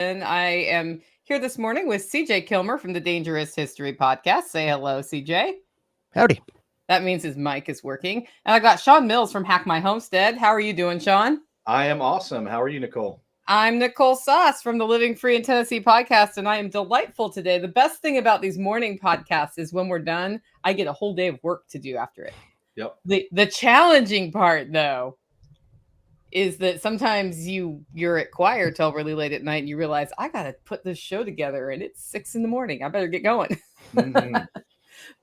And I am here this morning with CJ Killmer from the Dangerous History Podcast. Say hello, CJ. Howdy. That means his mic is working. And I got Shawn Mills from Hack My Homestead. How are you doing, Shawn? I am awesome. How are you, Nicole? I'm Nicole Sauce from the Living Free in Tennessee podcast, and I am delightful today. The best thing about these morning podcasts is when we're done, I get a whole day of work to do after it. Yep. The challenging part, though, is that sometimes you're at choir till really late at night and you realize I gotta put this show together and it's 6 a.m. I better get going. Mm-hmm.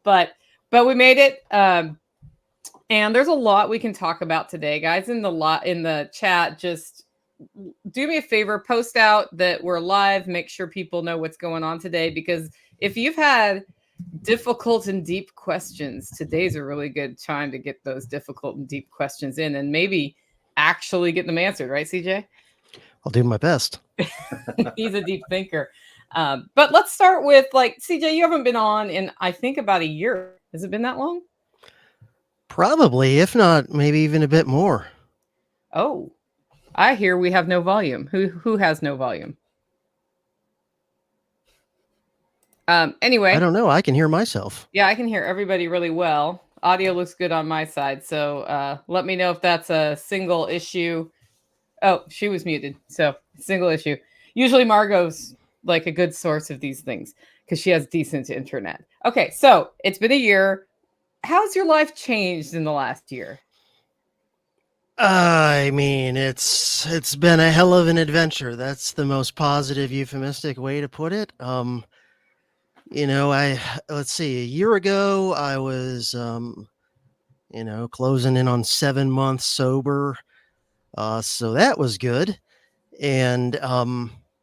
but we made it. And there's a lot we can talk about today, guys. In the chat, just do me a favor, post out that we're live, make sure people know what's going on today, because if you've had difficult and deep questions, today's a really good time to get those difficult and deep questions in and maybe actually get them answered, right, CJ? I'll do my best. He's a deep thinker. But let's start with, CJ, you haven't been on in, I think, about a year. Has it been that long? Probably, if not, maybe even a bit more. Oh, I hear we have no volume. Who has no volume? Anyway. I don't know. I can hear myself. Yeah, I can hear everybody really well. Audio looks good on my side. So let me know if that's a single issue. Oh, she was muted. So single issue. Usually Margot's like a good source of these things because she has decent internet. Okay, so it's been a year. How's your life changed in the last year? I mean, it's been a hell of an adventure. That's the most positive, euphemistic way to put it. Let's see, a year ago, I was, closing in on 7 months sober. So that was good. And,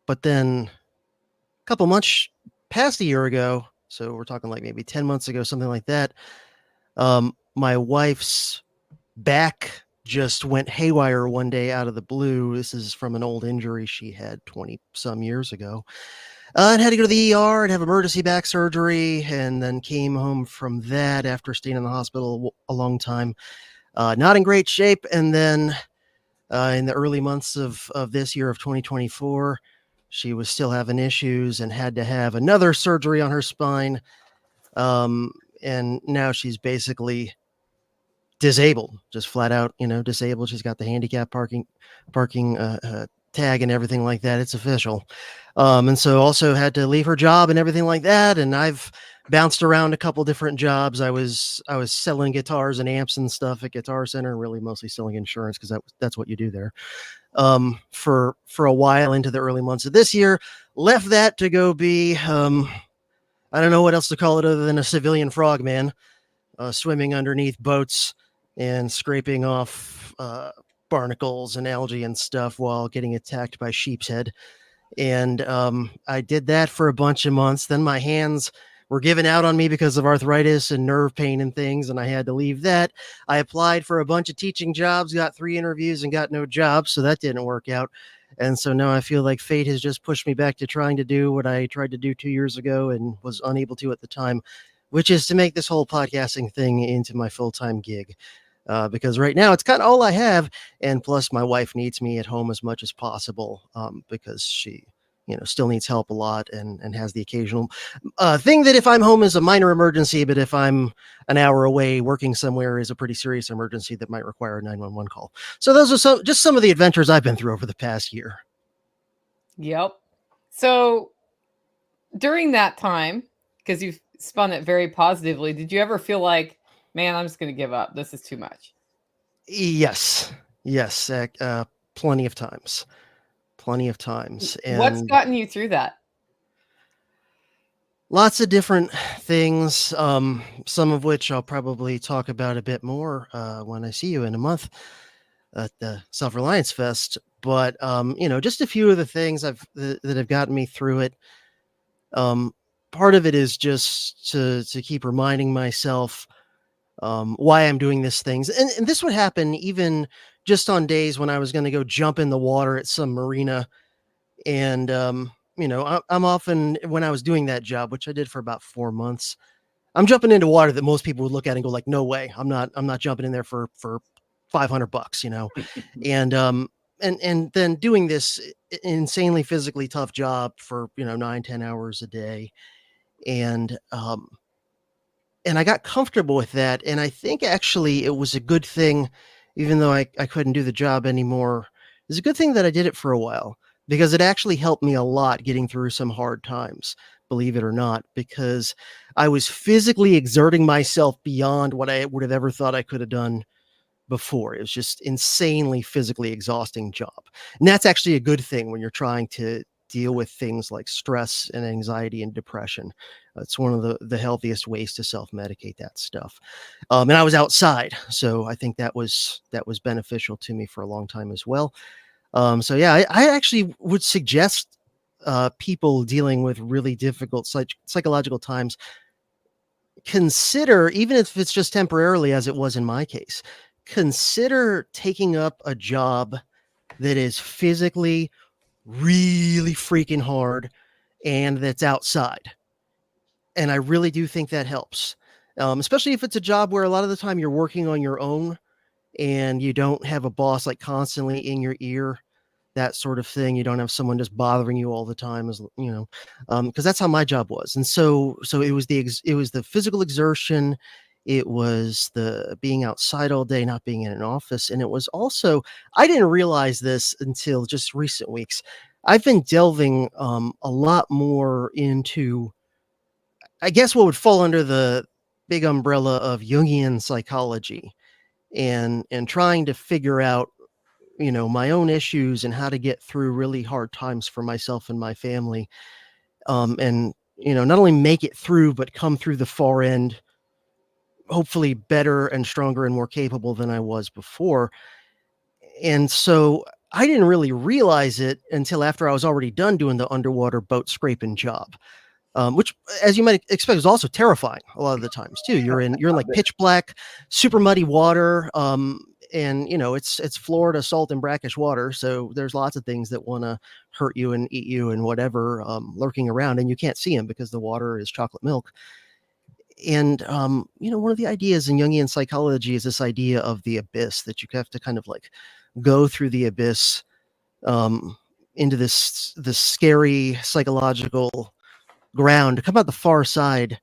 but then a couple months past a year ago, so we're talking like maybe 10 months ago, something like that. My wife's back just went haywire one day out of the blue. This is from an old injury she had 20 some years ago. And had to go to the ER and have emergency back surgery, and then came home from that after staying in the hospital a long time. Not in great shape. And then in the early months of this year of 2024, she was still having issues and had to have another surgery on her spine. And now she's basically disabled, just flat out, disabled. She's got the handicap parking tag and everything like that. It's official. And so also had to leave her job and everything like that. And I've bounced around a couple different jobs. I was selling guitars and amps and stuff at Guitar Center, really mostly selling insurance because that's what you do there. For a while into the early months of this year, left that to go be, I don't know what else to call it other than a civilian frogman, swimming underneath boats and scraping off barnacles and algae and stuff while getting attacked by sheep's head. And I did that for a bunch of months. Then my hands were giving out on me because of arthritis and nerve pain and things, and I had to leave that. I applied for a bunch of teaching jobs, got 3 interviews and got no job, so that didn't work out. And so now I feel like fate has just pushed me back to trying to do what I tried to do 2 years ago and was unable to at the time, which is to make this whole podcasting thing into my full-time gig. Because right now it's kind of all I have. And plus my wife needs me at home as much as possible because she, still needs help a lot and has the occasional thing that if I'm home is a minor emergency, but if I'm an hour away working somewhere is a pretty serious emergency that might require a 911 call. So those are just some of the adventures I've been through over the past year. Yep. So during that time, because you've spun it very positively, did you ever feel like, man, I'm just going to give up. This is too much. Yes. Plenty of times. And what's gotten you through that? Lots of different things. Some of which I'll probably talk about a bit more when I see you in a month at the Self-Reliance Fest. But, just a few of the things that have gotten me through it. Part of it is just to keep reminding myself why I'm doing these things. And this would happen even just on days when I was going to go jump in the water at some marina. And, I'm often, when I was doing that job, which I did for about 4 months, I'm jumping into water that most people would look at and go like, no way, I'm not jumping in there for $500, and then doing this insanely physically tough job for 9-10 hours a day, and and I got comfortable with that. And I think actually it was a good thing, even though I couldn't do the job anymore. It's a good thing that I did it for a while, because it actually helped me a lot getting through some hard times, believe it or not, because I was physically exerting myself beyond what I would have ever thought I could have done before. It was just insanely physically exhausting job. And that's actually a good thing when you're trying to deal with things like stress and anxiety and depression. It's one of the healthiest ways to self-medicate that stuff. And I was outside, so I think that was beneficial to me for a long time as well. So yeah, I actually would suggest people dealing with really difficult psychological times, consider, even if it's just temporarily, as it was in my case, consider taking up a job that is physically really freaking hard and that's outside. And I really do think that helps, especially if it's a job where a lot of the time you're working on your own and you don't have a boss like constantly in your ear, that sort of thing. You don't have someone just bothering you all the time, as because that's how my job was. And so it was it was the physical exertion, it was the being outside all day, not being in an office, and it was also, I didn't realize this until just recent weeks. I've been delving a lot more into, I guess, what would fall under the big umbrella of Jungian psychology, and trying to figure out my own issues and how to get through really hard times for myself and my family, and not only make it through but come through the far end hopefully better and stronger and more capable than I was before. And so I didn't really realize it until after I was already done doing the underwater boat scraping job, which, as you might expect, is also terrifying a lot of the times too. You're in like pitch black, super muddy water, and it's Florida salt and brackish water, so there's lots of things that want to hurt you and eat you and whatever, lurking around, and you can't see them because the water is chocolate milk. And one of the ideas in Jungian psychology is this idea of the abyss, that you have to kind of like go through the abyss, um, into this scary psychological ground to come out the far side,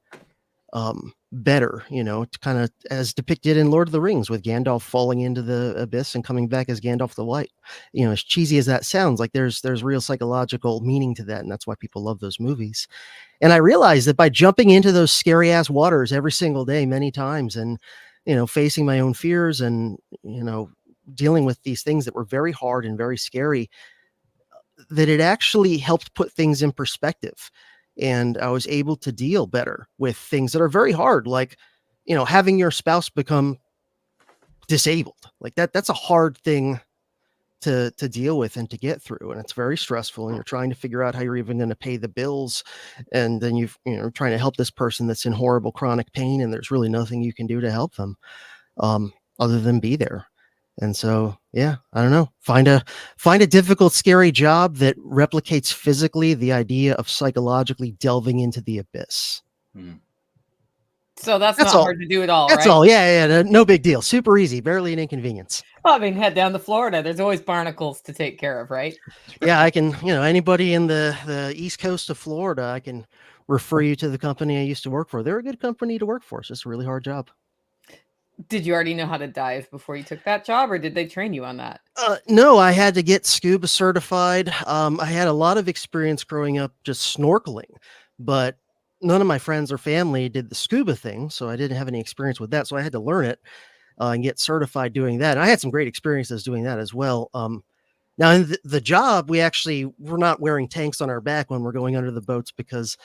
better, to kind of as depicted in Lord of the Rings, with Gandalf falling into the abyss and coming back as Gandalf the White. As cheesy as that sounds, like there's real psychological meaning to that, and that's why people love those movies. And I realized that by jumping into those scary ass waters every single day, many times, and facing my own fears, and dealing with these things that were very hard and very scary, that it actually helped put things in perspective. And I was able to deal better with things that are very hard, like, having your spouse become disabled. Like that's a hard thing to deal with and to get through. And it's very stressful. And you're trying to figure out how you're even going to pay the bills. And then trying to help this person that's in horrible chronic pain, and there's really nothing you can do to help them, other than be there. And so, yeah, I don't know, find a difficult, scary job that replicates physically the idea of psychologically delving into the abyss. So that's That's not all. hard to do at all, That's right? all. Yeah. No big deal. Super easy. Barely an inconvenience. Well, I mean, head down to Florida. There's always barnacles to take care of, right? Yeah, I can, anybody in the East Coast of Florida, I can refer you to the company I used to work for. They're a good company to work for. It's just a really hard job. Did you already know how to dive before you took that job, or did they train you on that? No, I had to get scuba certified. I had a lot of experience growing up just snorkeling, but none of my friends or family did the scuba thing, so I didn't have any experience with that. So I had to learn it, and get certified doing that. And I had some great experiences doing that as well. Now in the job, we're not wearing tanks on our back when we're going under the boats, because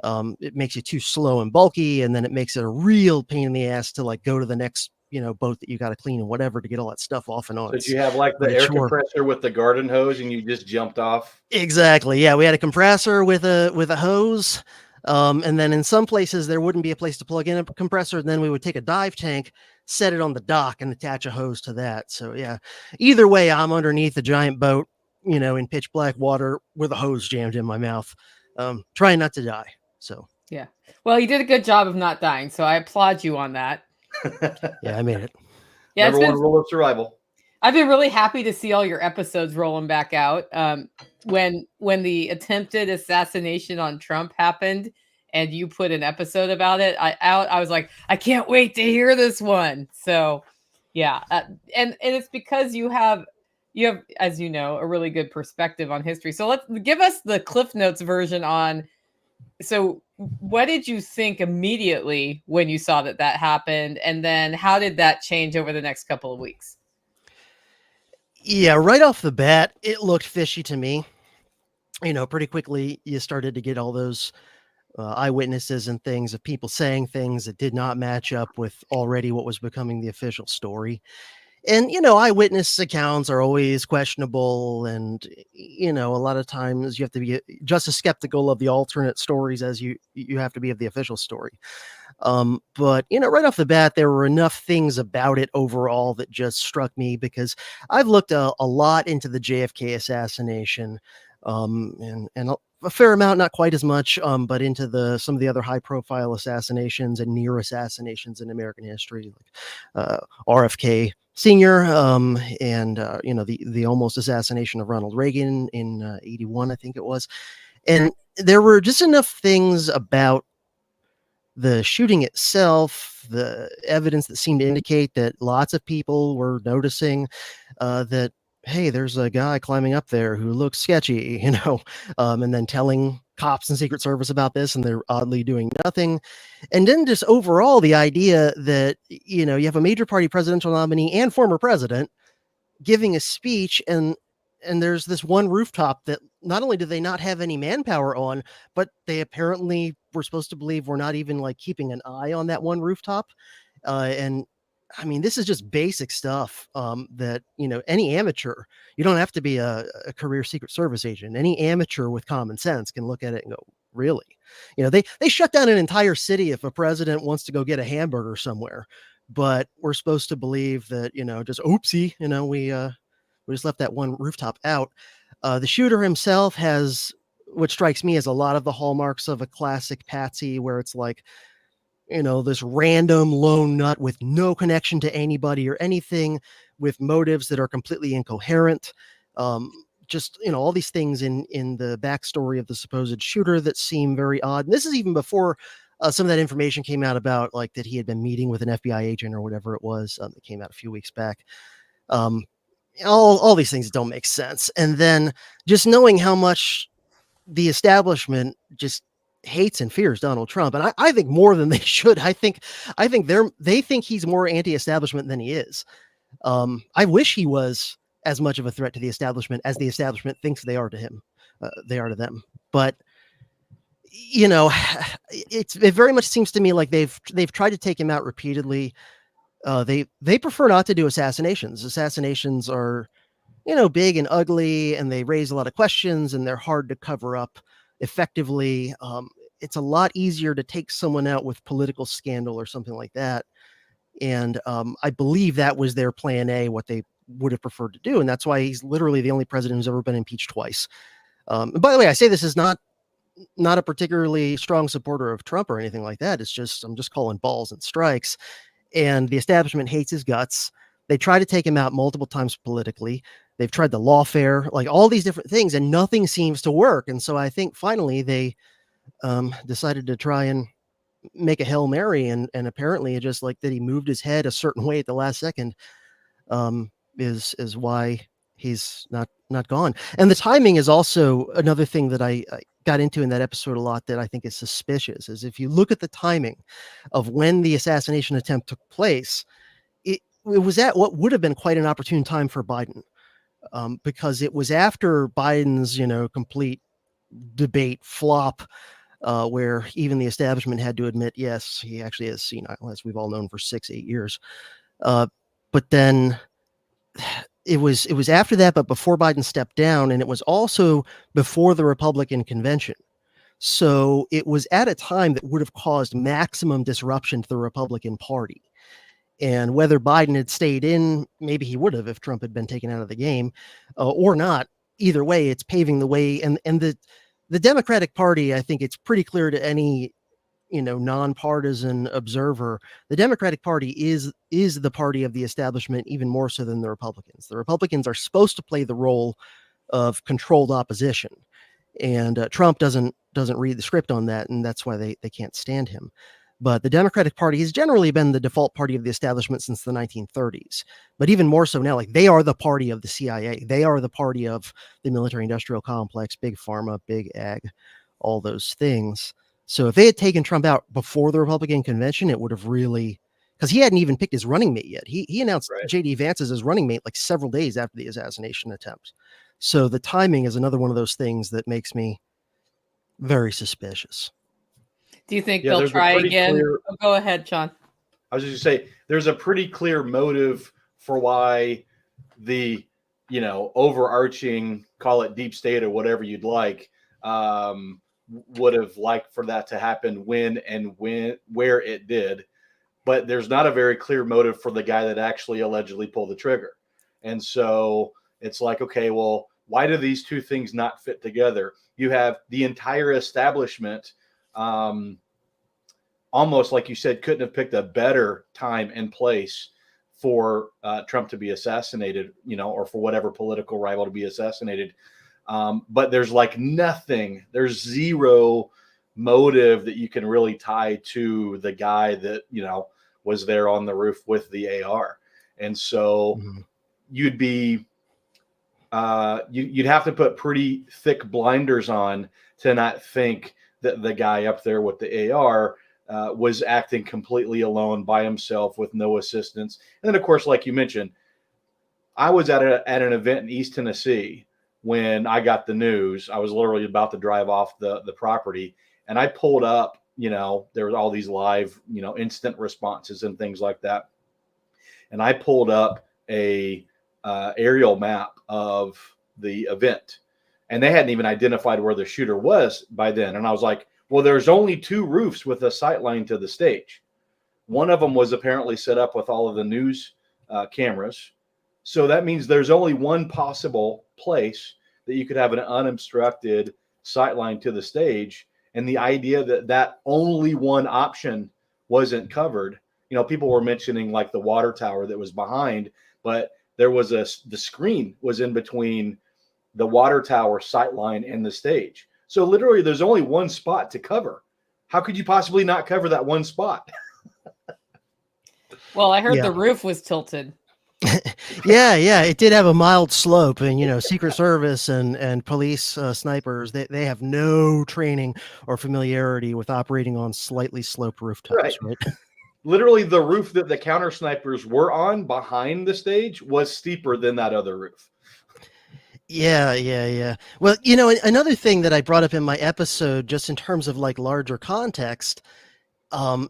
it makes you too slow and bulky, and then it makes it a real pain in the ass to like go to the next boat that you got to clean and whatever to get all that stuff off and on. So did you have like the air compressor with the garden hose and you just jumped off? Exactly. Yeah, we had a compressor with a hose, and then in some places there wouldn't be a place to plug in a compressor, and then we would take a dive tank, set it on the dock, and attach a hose to that. So yeah, either way, I'm underneath a giant boat, in pitch black water with a hose jammed in my mouth, trying not to die. So yeah, well, you did a good job of not dying, so I applaud you on that. Yeah, I made it. Yeah, Number one rule of survival. I've been really happy to see all your episodes rolling back out. When the attempted assassination on Trump happened, and you put an episode about it I was like, I can't wait to hear this one. So, yeah, and it's because you have, as you know, a really good perspective on history. So let's give us the Cliff Notes version on. So, what did you think immediately when you saw that happened, and then how did that change over the next couple of weeks? Yeah, right off the bat, it looked fishy to me. Pretty quickly, you started to get all those eyewitnesses and things of people saying things that did not match up with already what was becoming the official story. And, eyewitness accounts are always questionable. And, a lot of times you have to be just as skeptical of the alternate stories as you have to be of the official story. But, right off the bat, there were enough things about it overall that just struck me because I've looked a lot into the JFK assassination, and a fair amount, not quite as much, but into some of the other high profile assassinations and near assassinations in American history, like RFK Sr., and, the almost assassination of Ronald Reagan in 81, I think it was. And there were just enough things about the shooting itself, the evidence that seemed to indicate that lots of people were noticing that, hey, there's a guy climbing up there who looks sketchy, and then telling cops and Secret Service about this, and they're oddly doing nothing. And then just overall, the idea that, you have a major party presidential nominee and former president giving a speech, and there's this one rooftop that not only do they not have any manpower on, but they apparently were supposed to believe we're not even like keeping an eye on that one rooftop. And I mean, this is just basic stuff that, any amateur, you don't have to be a career Secret Service agent. Any amateur with common sense can look at it and go, really? They shut down an entire city if a president wants to go get a hamburger somewhere, but we're supposed to believe that, just oopsie, we just left that one rooftop out. The shooter himself has what strikes me as a lot of the hallmarks of a classic patsy, where it's like, this random lone nut with no connection to anybody or anything, with motives that are completely incoherent. Just, all these things in the backstory of the supposed shooter that seem very odd. And this is even before some of that information came out about, like, that he had been meeting with an FBI agent or whatever it was, that came out a few weeks back. All these things don't make sense. And then just knowing how much the establishment just hates and fears Donald Trump, and I think more than they should. I think they think he's more anti-establishment than he is. I wish he was as much of a threat to the establishment as the establishment thinks they are to him. They are to them. But it very much seems to me like they've tried to take him out repeatedly. They prefer not to do assassinations. Assassinations are, big and ugly, and they raise a lot of questions, and they're hard to cover up effectively. It's a lot easier to take someone out with political scandal or something like that. And I believe that was their plan A, what they would have preferred to do. And that's why he's literally the only president who's ever been impeached twice. And by the way, I say this is not a particularly strong supporter of Trump or anything like that. It's just, I'm just calling balls and strikes. And the establishment hates his guts. They try to take him out multiple times politically. They've tried the lawfare, like all these different things, and nothing seems to work. And so I think finally they decided to try and make a Hail Mary. And apparently just like that he moved his head a certain way at the last second is why he's not gone. And the timing is also another thing that I got into in that episode a lot that I think is suspicious. Is if you look at the timing of when the assassination attempt took place, it was at what would have been quite an opportune time for Biden, because it was after Biden's complete debate flop, where even the establishment had to admit, yes, he actually is senile, as we've all known for 6-8 years. But then it was after that, but before Biden stepped down, and it was also before the Republican convention. So it was at a time that would have caused maximum disruption to the Republican Party. And whether Biden had stayed in, maybe he would have if Trump had been taken out of the game, or not. Either way, it's paving the way. And the Democratic Party, I think it's pretty clear to any nonpartisan observer, the Democratic Party is the party of the establishment even more so than the Republicans. The Republicans are supposed to play the role of controlled opposition, and Trump doesn't read the script on that, and that's why they can't stand him. But the Democratic Party has generally been the default party of the establishment since the 1930s. But even more so now, like they are the party of the CIA. They are the party of the military-industrial complex, big pharma, big ag, all those things. So if they had taken Trump out before the Republican convention, it would have really, because he hadn't even picked his running mate yet. He announced J.D. Vance as his running mate like several days after the assassination attempt. So the timing is another one of those things that makes me very suspicious. Do you think they'll try again? Go ahead, Shawn. I was just going to say, there's a pretty clear motive for why the, overarching, call it deep state or whatever you'd like, would have liked for that to happen where it did. But there's not a very clear motive for the guy that actually allegedly pulled the trigger. And so it's like, okay, well, why do these two things not fit together? You have the entire establishment, almost like you said, couldn't have picked a better time and place for Trump to be assassinated, or for whatever political rival to be assassinated. But there's like nothing, there's zero motive that you can really tie to the guy that, was there on the roof with the AR. And so you'd be, you'd have to put pretty thick blinders on to not think that the guy up there with the AR was acting completely alone by himself with no assistance. And then, of course, like you mentioned, I was at an event in East Tennessee when I got the news. I was literally about to drive off the property, and I pulled up, there was all these live, instant responses and things like that. And I pulled up a aerial map of the event, and they hadn't even identified where the shooter was by then. And I was like, well, there's only two roofs with a sight line to the stage. One of them was apparently set up with all of the news cameras. So that means there's only one possible place that you could have an unobstructed sight line to the stage. And the idea that only one option wasn't covered, people were mentioning like the water tower that was behind, but there was the screen was in between the water tower sight line and the stage. So literally there's only one spot to cover. How could you possibly not cover that one spot? Well, I heard the roof was tilted. Yeah, it did have a mild slope, and Secret Service and police snipers, they have no training or familiarity with operating on slightly sloped rooftops, right? Literally the roof that the counter snipers were on behind the stage was steeper than that other roof. Yeah. Well, another thing that I brought up in my episode, just in terms of like larger context,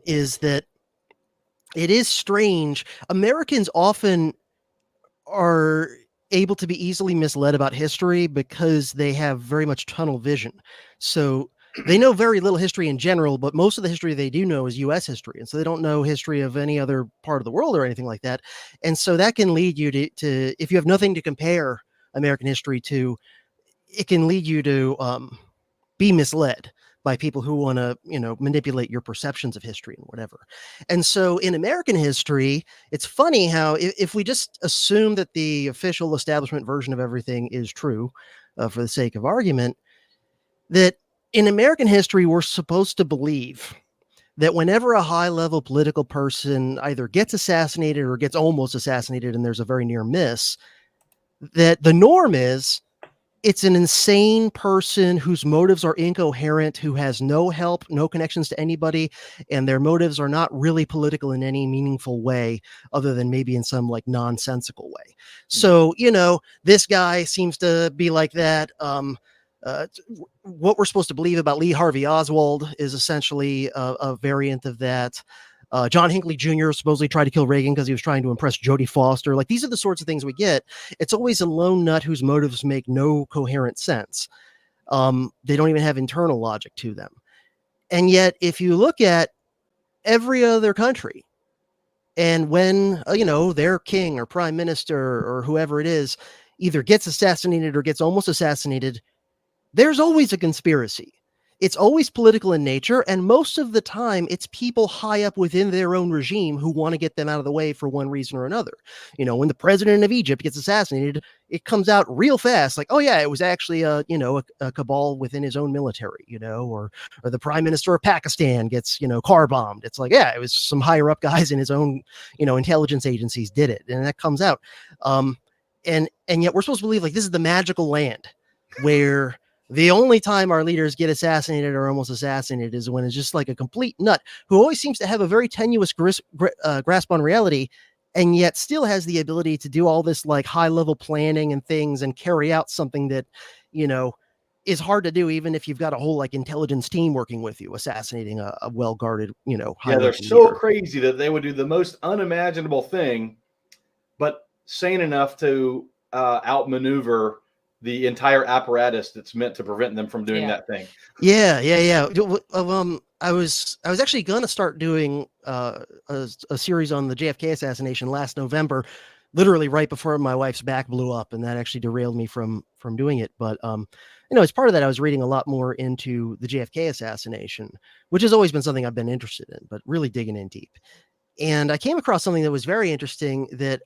is that it is strange. Americans often are able to be easily misled about history because they have very much tunnel vision. So they know very little history in general, but most of the history they do know is U.S. history. And so they don't know history of any other part of the world or anything like that. And so that can lead you to if you have nothing to compare American history to, it can lead you to be misled by people who want to, manipulate your perceptions of history and whatever. And so in American history, it's funny how if we just assume that the official establishment version of everything is true, for the sake of argument, that in American history, we're supposed to believe that whenever a high-level political person either gets assassinated or gets almost assassinated, and there's a very near miss, that the norm is it's an insane person whose motives are incoherent, who has no help, no connections to anybody, and their motives are not really political in any meaningful way, other than maybe in some like nonsensical way. So, this guy seems to be like that. What we're supposed to believe about Lee Harvey Oswald is essentially a variant of that. John Hinckley Jr. supposedly tried to kill Reagan because he was trying to impress Jodie Foster. Like, these are the sorts of things we get. It's always a lone nut whose motives make no coherent sense. They don't even have internal logic to them. And yet, if you look at every other country, and when, their king or prime minister or whoever it is either gets assassinated or gets almost assassinated, there's always a conspiracy. It's always political in nature, and most of the time it's people high up within their own regime who want to get them out of the way for one reason or another. When the president of Egypt gets assassinated, it comes out real fast, like, oh yeah, it was actually a cabal within his own military, or the prime minister of Pakistan gets car bombed. It's like, yeah, it was some higher up guys in his own intelligence agencies did it, and that comes out. And yet we're supposed to believe like this is the magical land where the only time our leaders get assassinated or almost assassinated is when it's just like a complete nut who always seems to have a very tenuous grasp on reality, and yet still has the ability to do all this like high level planning and things and carry out something that, is hard to do even if you've got a whole like intelligence team working with you, assassinating a well guarded, high they're level so leader. crazy that they would do the most unimaginable thing, but sane enough to outmaneuver the entire apparatus that's meant to prevent them from doing that thing. Yeah. I was actually gonna start doing a series on the JFK assassination last November, literally right before my wife's back blew up, and that actually derailed me from doing it. But as part of that, I was reading a lot more into the JFK assassination, which has always been something I've been interested in, but really digging in deep. And I came across something that was very interesting that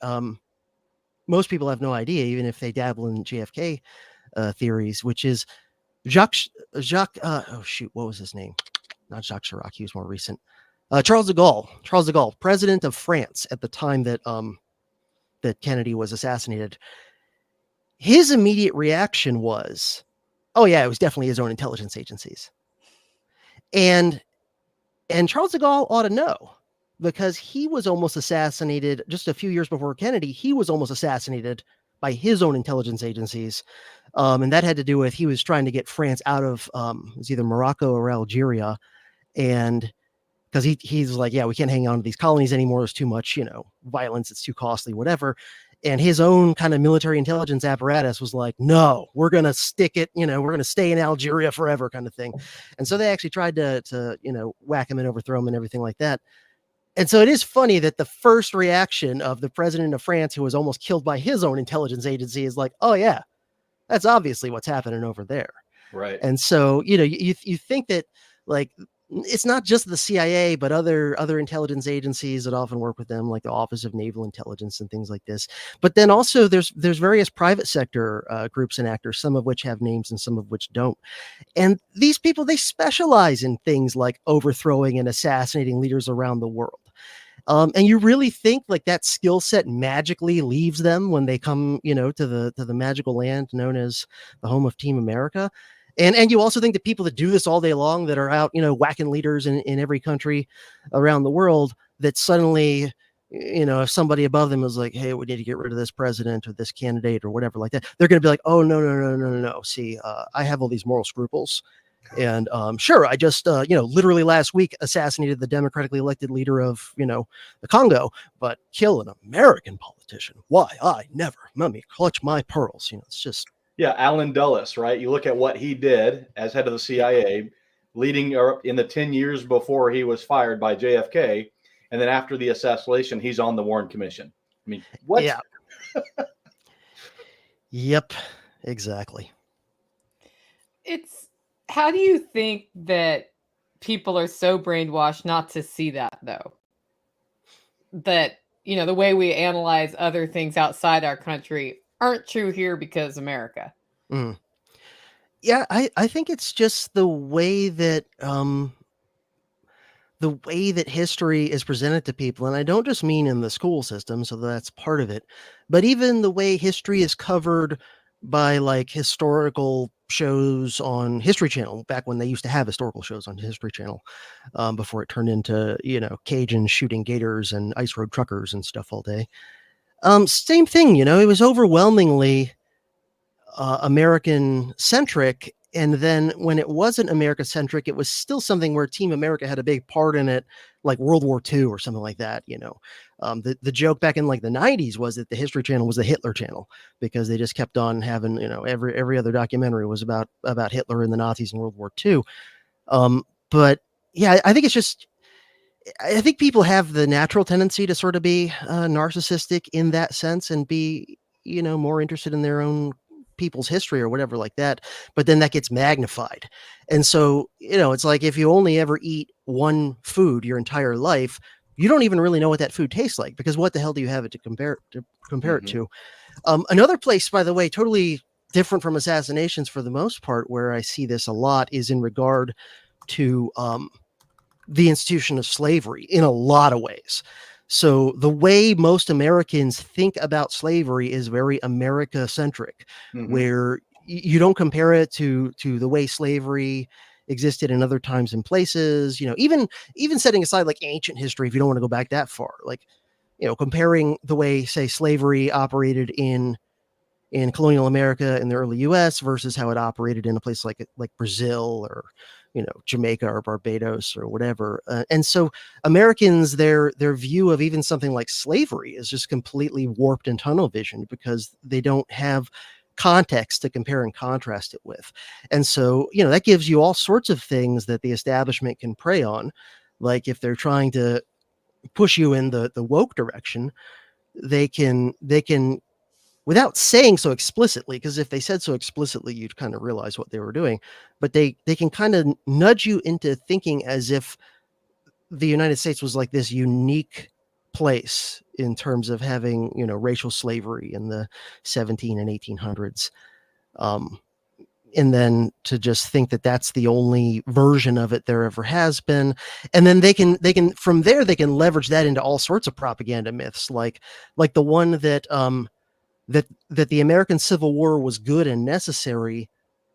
most people have no idea, even if they dabble in JFK theories, which is Jacques. What was his name? Not Jacques Chirac. He was more recent. Charles de Gaulle, president of France at the time that that Kennedy was assassinated. His immediate reaction was, "Oh yeah, it was definitely his own intelligence agencies." And Charles de Gaulle ought to know, because he was almost assassinated just a few years before Kennedy. He was almost assassinated by his own intelligence agencies. And that had to do with, he was trying to get France out of, it was either Morocco or Algeria. And because he's like, yeah, we can't hang on to these colonies anymore. There's too much, violence. It's too costly, whatever. And his own kind of military intelligence apparatus was like, no, we're going to stick it, we're going to stay in Algeria forever kind of thing. And so they actually tried to whack him and overthrow him and everything like that. And so it is funny that the first reaction of the president of France, who was almost killed by his own intelligence agency, is like, oh yeah, that's obviously what's happening over there. Right. And so, you think that like, it's not just the CIA, but other intelligence agencies that often work with them, like the Office of Naval Intelligence and things like this. But then also there's various private sector groups and actors, some of which have names and some of which don't. And these people, they specialize in things like overthrowing and assassinating leaders around the world. And you really think like that skill set magically leaves them when they come, to the magical land known as the home of Team America? And you also think that people that do this all day long, that are out, whacking leaders in every country around the world, that suddenly, if somebody above them is like, hey, we need to get rid of this president or this candidate or whatever like that, they're going to be like, oh, no. See, I have all these moral scruples. And sure, I just, literally last week assassinated the democratically elected leader of, the Congo, but kill an American politician. Why? I never. Let me clutch my pearls. It's just. Yeah, Allen Dulles, right? You look at what he did as head of the CIA, leading in the 10 years before he was fired by JFK, and then after the assassination, he's on the Warren Commission. I mean, what? Yeah. Yep, exactly. How do you think that people are so brainwashed not to see that, though? That, the way we analyze other things outside our country aren't true here because America. Yeah, I think it's just the way that history is presented to people. And I don't just mean in the school system, so that's part of it, but even the way history is covered by like historical shows on History Channel, back when they used to have historical shows on History Channel, before it turned into, Cajuns shooting gators and ice road truckers and stuff all day. Same thing, it was overwhelmingly American centric. And then when it wasn't America centric, it was still something where Team America had a big part in it, like World War II or something like that. The joke back in like the 90s was that the History Channel was the Hitler channel, because they just kept on having, every other documentary was about Hitler and the Nazis in World War II. But yeah, I think it's just, I think people have the natural tendency to sort of be narcissistic in that sense and be, more interested in their own people's history or whatever like that, but then that gets magnified. And so, it's like if you only ever eat one food your entire life, you don't even really know what that food tastes like, because what the hell do you have it to compare it to? Another place, by the way, totally different from assassinations for the most part, where I see this a lot is in regard to the institution of slavery in a lot of ways. So the way most Americans think about slavery is very America-centric, where you don't compare it to the way slavery existed in other times and places. Even setting aside like ancient history, if you don't want to go back that far, like comparing the way, say, slavery operated in colonial America in the early U.S. versus how it operated in a place like Brazil or Jamaica or Barbados or whatever. And so Americans, their view of even something like slavery is just completely warped in tunnel vision, because they don't have context to compare and contrast it with. And so, that gives you all sorts of things that the establishment can prey on. Like if they're trying to push you in the woke direction, they can, without saying so explicitly, because if they said so explicitly, you'd kind of realize what they were doing, but they can kind of nudge you into thinking as if the United States was like this unique place in terms of having, racial slavery in the 17 and 1800s. And then to just think that that's the only version of it there ever has been. And then they can from there, they can leverage that into all sorts of propaganda myths, like the one that, that the American Civil War was good and necessary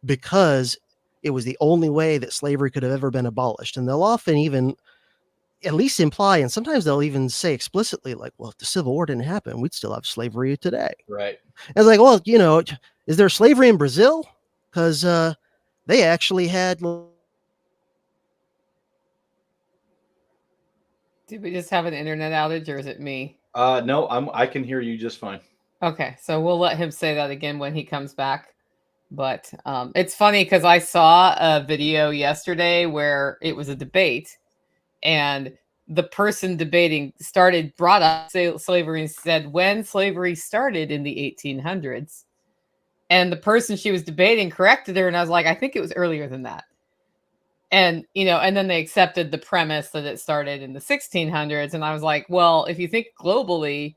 because it was the only way that slavery could have ever been abolished. And they'll often even at least imply, and sometimes they'll even say explicitly, like, well, if the Civil War didn't happen, we'd still have slavery today. Right. And it's like, well, is there slavery in Brazil? Because they actually had... Did we just have an internet outage, or is it me? No, I can hear you just fine. Okay, so we'll let him say that again when he comes back. But it's funny because I saw a video yesterday where it was a debate, and the person debating brought up slavery and said when slavery started in the 1800s. And the person she was debating corrected her, and I was like, I think it was earlier than that. And, and then they accepted the premise that it started in the 1600s. And I was like, well, if you think globally,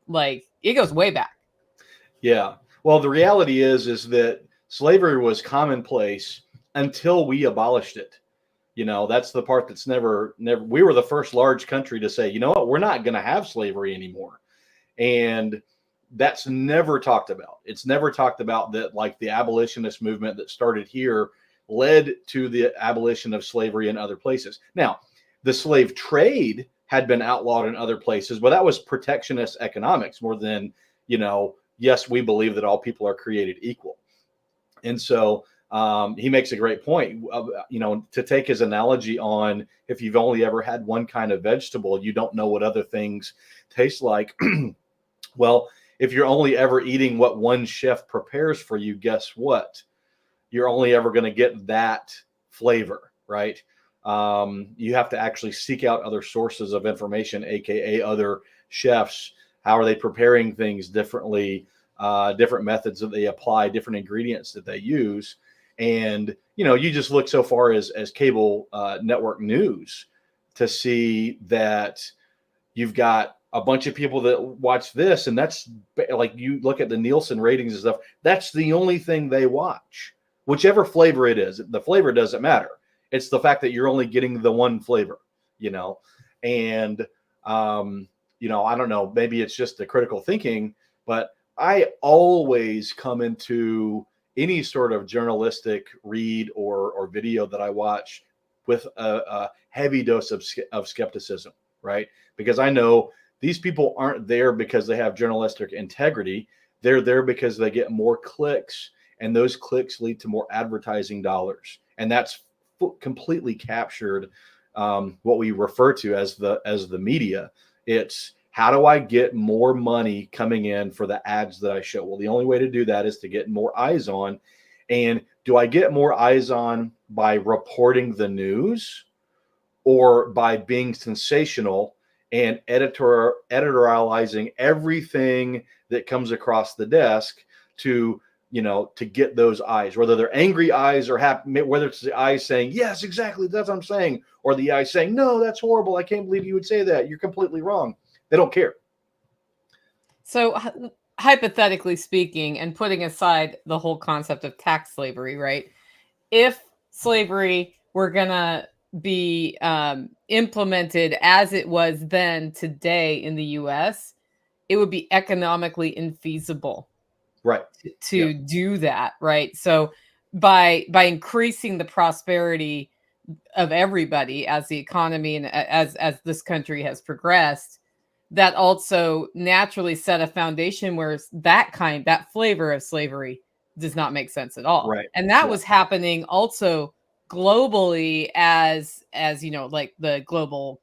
like, it goes way back. Yeah. Well, the reality is that slavery was commonplace until we abolished it. That's the part that's never, we were the first large country to say, you know what, we're not going to have slavery anymore. And that's never talked about. It's never talked about that, like the abolitionist movement that started here led to the abolition of slavery in other places. Now, the slave trade had been outlawed in other places, but that was protectionist economics more than, yes, we believe that all people are created equal. And so he makes a great point, to take his analogy on, if you've only ever had one kind of vegetable, you don't know what other things taste like. Well, if you're only ever eating what one chef prepares for you, guess what? You're only ever going to get that flavor, right? You have to actually seek out other sources of information, aka other chefs. How are they preparing things differently? Different methods that they apply, different ingredients that they use. And, you just look so far as cable network news to see that you've got a bunch of people that watch this, and that's like, you look at the Nielsen ratings and stuff, that's the only thing they watch, whichever flavor it is. The flavor doesn't matter. It's the fact that you're only getting the one flavor, and, I don't know, maybe it's just the critical thinking, but I always come into any sort of journalistic read or video that I watch with a heavy dose of skepticism, right? Because I know these people aren't there because they have journalistic integrity. They're there because they get more clicks, and those clicks lead to more advertising dollars. And that's completely captured what we refer to as the media. It's, how do I get more money coming in for the ads that I show? Well, the only way to do that is to get more eyes on. And do I get more eyes on by reporting the news, or by being sensational and editorializing everything that comes across the desk to to get those eyes, whether they're angry eyes or happy, whether it's the eyes saying, yes, exactly, that's what I'm saying, or the eyes saying, no, that's horrible. I can't believe you would say that. You're completely wrong. They don't care. So hypothetically speaking, and putting aside the whole concept of tax slavery, right? If slavery were going to be implemented as it was then today in the US, it would be economically infeasible, right, to do that, right? So by increasing the prosperity of everybody as the economy and as this country has progressed, that also naturally set a foundation where that flavor of slavery does not make sense at all. Right. And that was happening also globally as like the global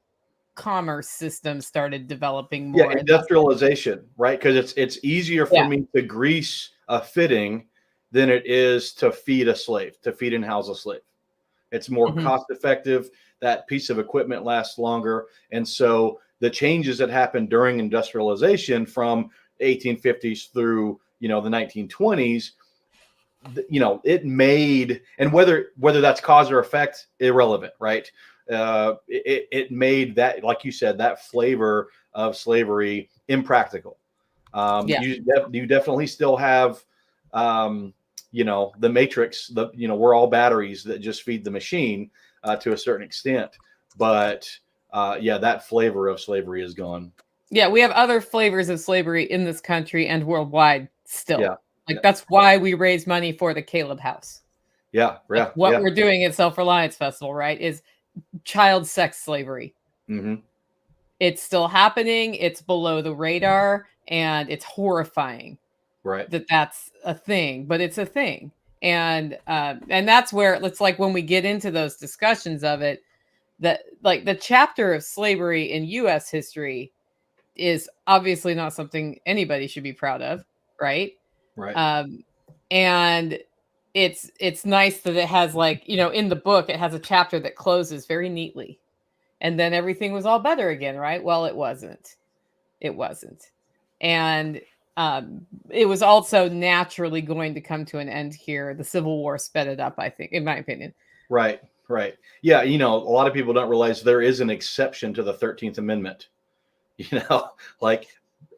commerce system started developing more. Yeah, industrialization, right? Because it's easier for me to grease a fitting than it is to feed a slave, to feed and house a slave. It's more cost effective. That piece of equipment lasts longer. And so the changes that happened during industrialization from 1850s through, the 1920s, it made, and whether that's cause or effect, irrelevant, right? It made that, like you said, that flavor of slavery impractical. You definitely still have, the matrix, we're all batteries that just feed the machine to a certain extent. But that flavor of slavery is gone. Yeah, we have other flavors of slavery in this country and worldwide still. Yeah. That's why we raise money for the Caleb House. What we're doing at Self-Reliance Festival, right, is child sex slavery. It's still happening. It's below the radar, and it's horrifying. Right. That's a thing, but it's a thing. And that's where it's like when we get into those discussions of it, that like the chapter of slavery in U.S. history is obviously not something anybody should be proud of, right? Right. And it's nice that it has, like, in the book, it has a chapter that closes very neatly, and then everything was all better again, right? Well, it wasn't. And it was also naturally going to come to an end here. The Civil War sped it up, I think, in my opinion. Right. Yeah, a lot of people don't realize there is an exception to the 13th Amendment. Like,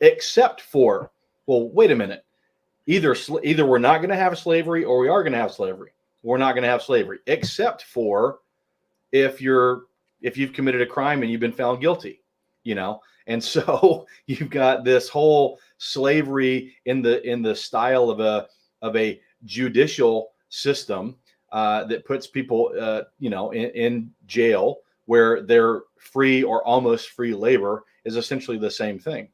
except for, well, wait a minute. Either we're not going to have slavery or we are going to have slavery. We're not going to have slavery, except for if you've committed a crime and you've been found guilty, And so you've got this whole slavery in the style of a judicial system that puts people, in jail, where their free or almost free labor is essentially the same thing.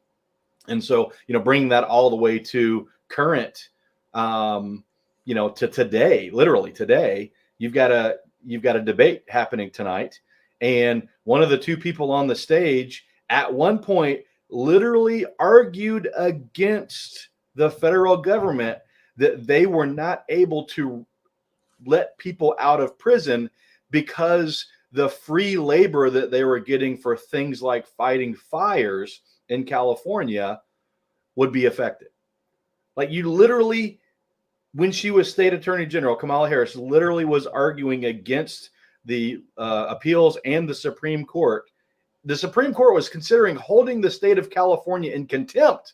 And so, bringing that all the way to current, to today, literally today, you've got a debate happening tonight. And one of the two people on the stage at one point literally argued against the federal government that they were not able to let people out of prison because the free labor that they were getting for things like fighting fires in California would be affected. Like, you literally, when she was state attorney general, Kamala Harris literally was arguing against the appeals and the Supreme Court. The Supreme Court was considering holding the state of California in contempt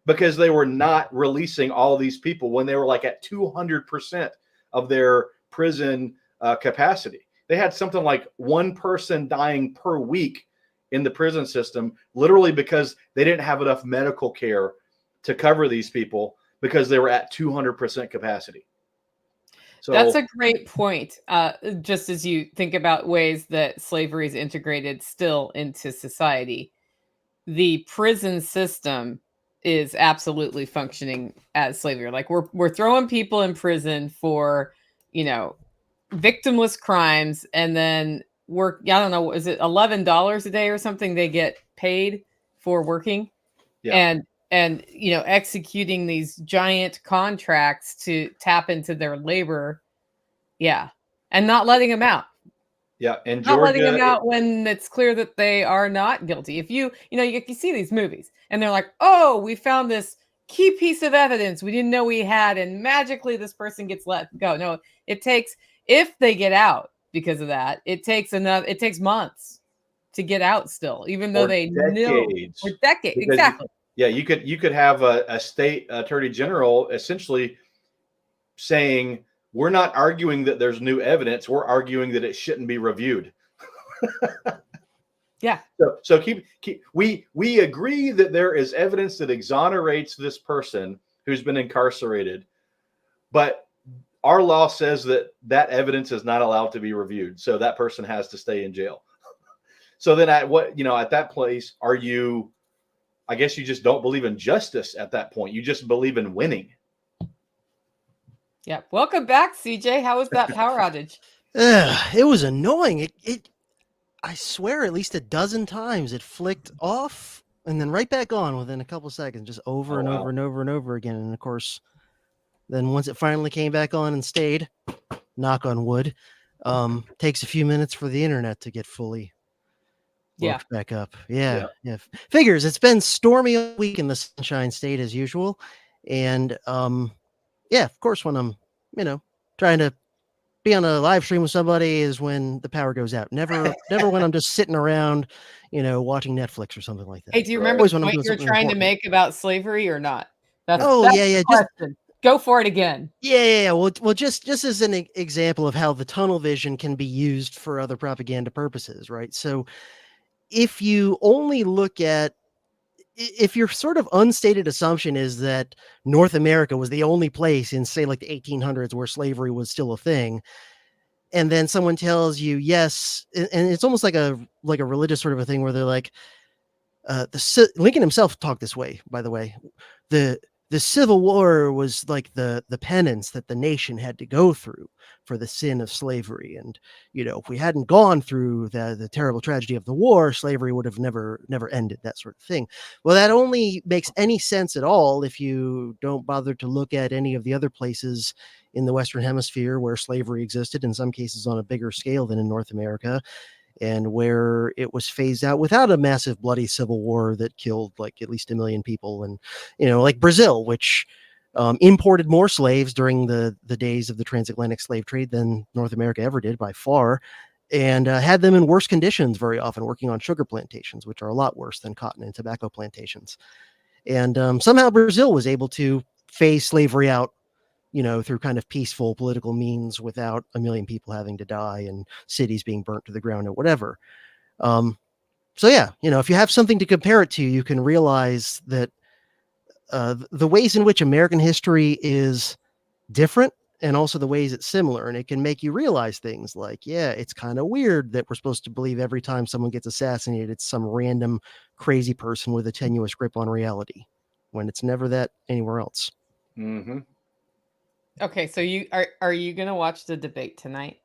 because they were not releasing all these people when they were like at 200% of their prison capacity. They had something like one person dying per week in the prison system, literally because they didn't have enough medical care to cover these people because they were at 200% capacity. So that's a great point. Just as you think about ways that slavery is integrated still into society, the prison system is absolutely functioning as slavery. Like, we're throwing people in prison for, victimless crimes, and then work. I don't know, is it $11 a day or something they get paid for working? Yeah. And executing these giant contracts to tap into their labor. Yeah. And not letting them out. Yeah. And not letting them out when it's clear that they are not guilty. If you see these movies and they're like, oh, we found this key piece of evidence we didn't know we had, and magically this person gets let go. No, it takes, if they get out because of that, it takes months to get out still, even though Or they know, decades. or decades. Because Exactly. Yeah, you could have a state attorney general essentially saying, we're not arguing that there's new evidence, we're arguing that it shouldn't be reviewed. Yeah. So we agree that there is evidence that exonerates this person who's been incarcerated, but our law says that evidence is not allowed to be reviewed, so that person has to stay in jail. So then at that place, are you, I guess you just don't believe in justice at that point. You just believe in winning. Yeah. Welcome back, CJ. How was that power outage? It was annoying. I swear, at least a dozen times it flicked off and then right back on within a couple seconds, just over and over and over and over again. And of course, then once it finally came back on and stayed, knock on wood, takes a few minutes for the internet to get fully worked back up. Yeah. Figures. It's been stormy all week in the Sunshine State as usual. And of course, when I'm, trying to be on a live stream with somebody is when the power goes out. Never when I'm just sitting around, watching Netflix or something like that. Hey, do you remember the point you were trying to make about slavery or not? That's the question. Go for it again. Yeah. Well, just as an example of how the tunnel vision can be used for other propaganda purposes, right? So if you only look at, if your sort of unstated assumption is that North America was the only place in, say, like the 1800s where slavery was still a thing, and then someone tells you yes, and it's almost like a religious sort of a thing where they're like, Lincoln himself talked this way, by the way. The Civil War was like the penance that the nation had to go through for the sin of slavery. And, if we hadn't gone through the terrible tragedy of the war, slavery would have never ended, that sort of thing. Well, that only makes any sense at all if you don't bother to look at any of the other places in the Western Hemisphere where slavery existed, in some cases on a bigger scale than in North America, and where it was phased out without a massive bloody civil war that killed like at least 1 million people. And, like Brazil, which imported more slaves during the days of the transatlantic slave trade than North America ever did by far, and had them in worse conditions very often, working on sugar plantations, which are a lot worse than cotton and tobacco plantations. And somehow Brazil was able to phase slavery out, through kind of peaceful political means without 1 million people having to die and cities being burnt to the ground or whatever. So yeah, if you have something to compare it to, you can realize that the ways in which American history is different and also the ways it's similar. And it can make you realize things like, yeah, it's kind of weird that we're supposed to believe every time someone gets assassinated, it's some random crazy person with a tenuous grip on reality, when it's never that anywhere else. Mm-hmm. Okay, so are you going to watch the debate tonight?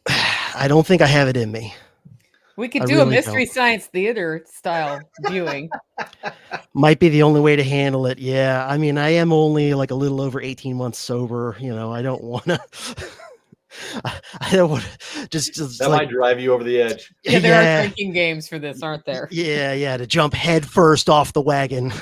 I don't think I have it in me. We could do a Mystery Science Theater style viewing. Might be the only way to handle it. Yeah. I mean, I am only like a little over 18 months sober. I don't want to. I don't want to just that might drive you over the edge. Yeah, there are drinking games for this, aren't there? Yeah, to jump head first off the wagon.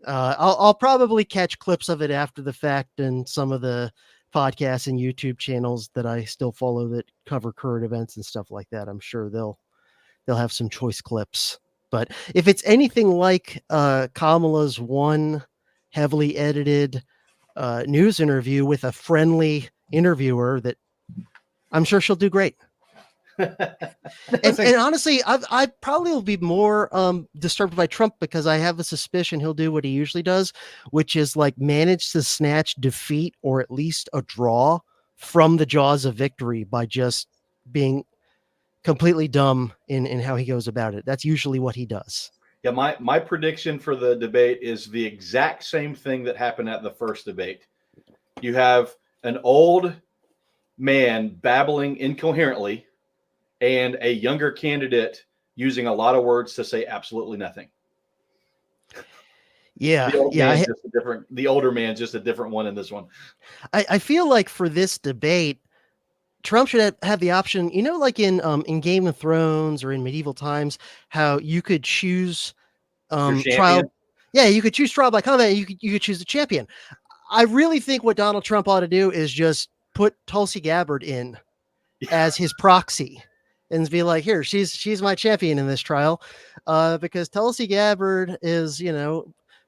I'll probably catch clips of it after the fact, and some of the podcasts and YouTube channels that I still follow that cover current events and stuff like that. I'm sure they'll have some choice clips. But if it's anything like Kamala's one heavily edited news interview with a friendly interviewer, that I'm sure she'll do great. and honestly, I probably will be more disturbed by Trump, because I have a suspicion he'll do what he usually does, which is like manage to snatch defeat or at least a draw from the jaws of victory by just being completely dumb in how he goes about it. That's usually what he does. Yeah, my prediction for the debate is the exact same thing that happened at the first debate. You have an old man babbling incoherently and a younger candidate using a lot of words to say absolutely nothing. Yeah. The older man's just a different one in this one. I feel like for this debate, Trump should have the option, like in Game of Thrones or in medieval times, how you could choose trial. Yeah, you could choose trial by combat. You could choose the champion. I really think what Donald Trump ought to do is just put Tulsi Gabbard in as his proxy and be like, here, she's my champion in this trial. Because Tulsi Gabbard is,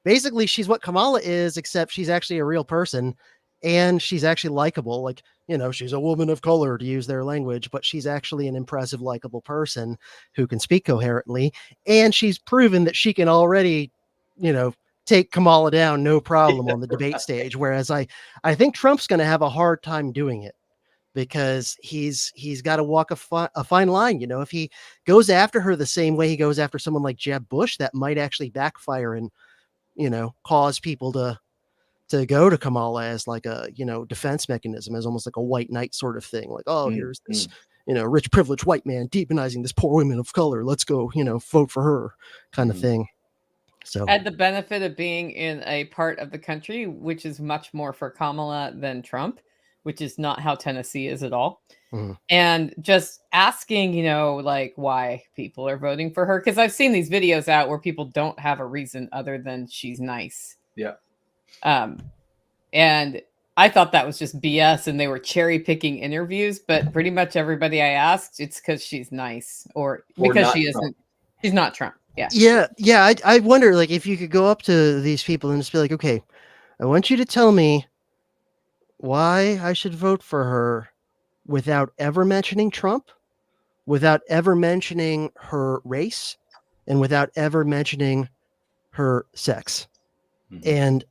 basically she's what Kamala is, except she's actually a real person and she's actually likable. Like, she's a woman of color, to use their language, but she's actually an impressive, likable person who can speak coherently. And she's proven that she can already, take Kamala down no problem on the debate stage. Whereas I think Trump's going to have a hard time doing it because he's got to walk a fine line. If he goes after her the same way he goes after someone like Jeb Bush, that might actually backfire and, cause people to go to Kamala as like a, defense mechanism, as almost like a white knight sort of thing. Like, oh, here's this, rich, privileged white man demonizing this poor woman of color. Let's go, vote for her kind of thing. So had the benefit of being in a part of the country which is much more for Kamala than Trump, which is not how Tennessee is at all. And just asking, like why people are voting for her. Because I've seen these videos out where people don't have a reason other than she's nice. Yeah. And I thought that was just BS and they were cherry picking interviews, but pretty much everybody I asked, it's because she's nice or because she isn't. She's not Trump. Yeah. Yeah. I wonder, like, if you could go up to these people and just be like, okay, I want you to tell me why I should vote for her without ever mentioning Trump, without ever mentioning her race, and without ever mentioning her sex. And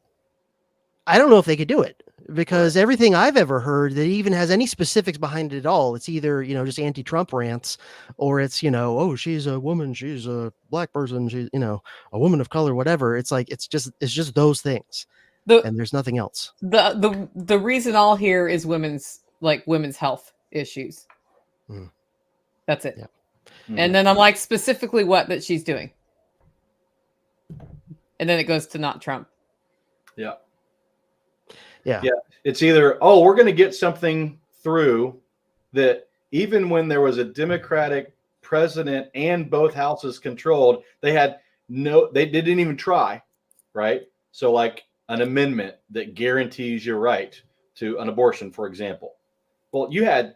I don't know if they could do it because everything I've ever heard that even has any specifics behind it at all, it's either, just anti-Trump rants or it's, oh, she's a woman, she's a black person, she's, a woman of color, whatever. It's like, it's just those things. And there's nothing else. The reason I'll hear is women's health issues. That's it. Yeah. And then I'm like, specifically what that she's doing. And then it goes to not Trump. Yeah. Yeah. It's either, we're going to get something through that even when there was a Democratic president and both houses controlled, they didn't even try. Right. So like an amendment that guarantees your right to an abortion, for example. Well, you had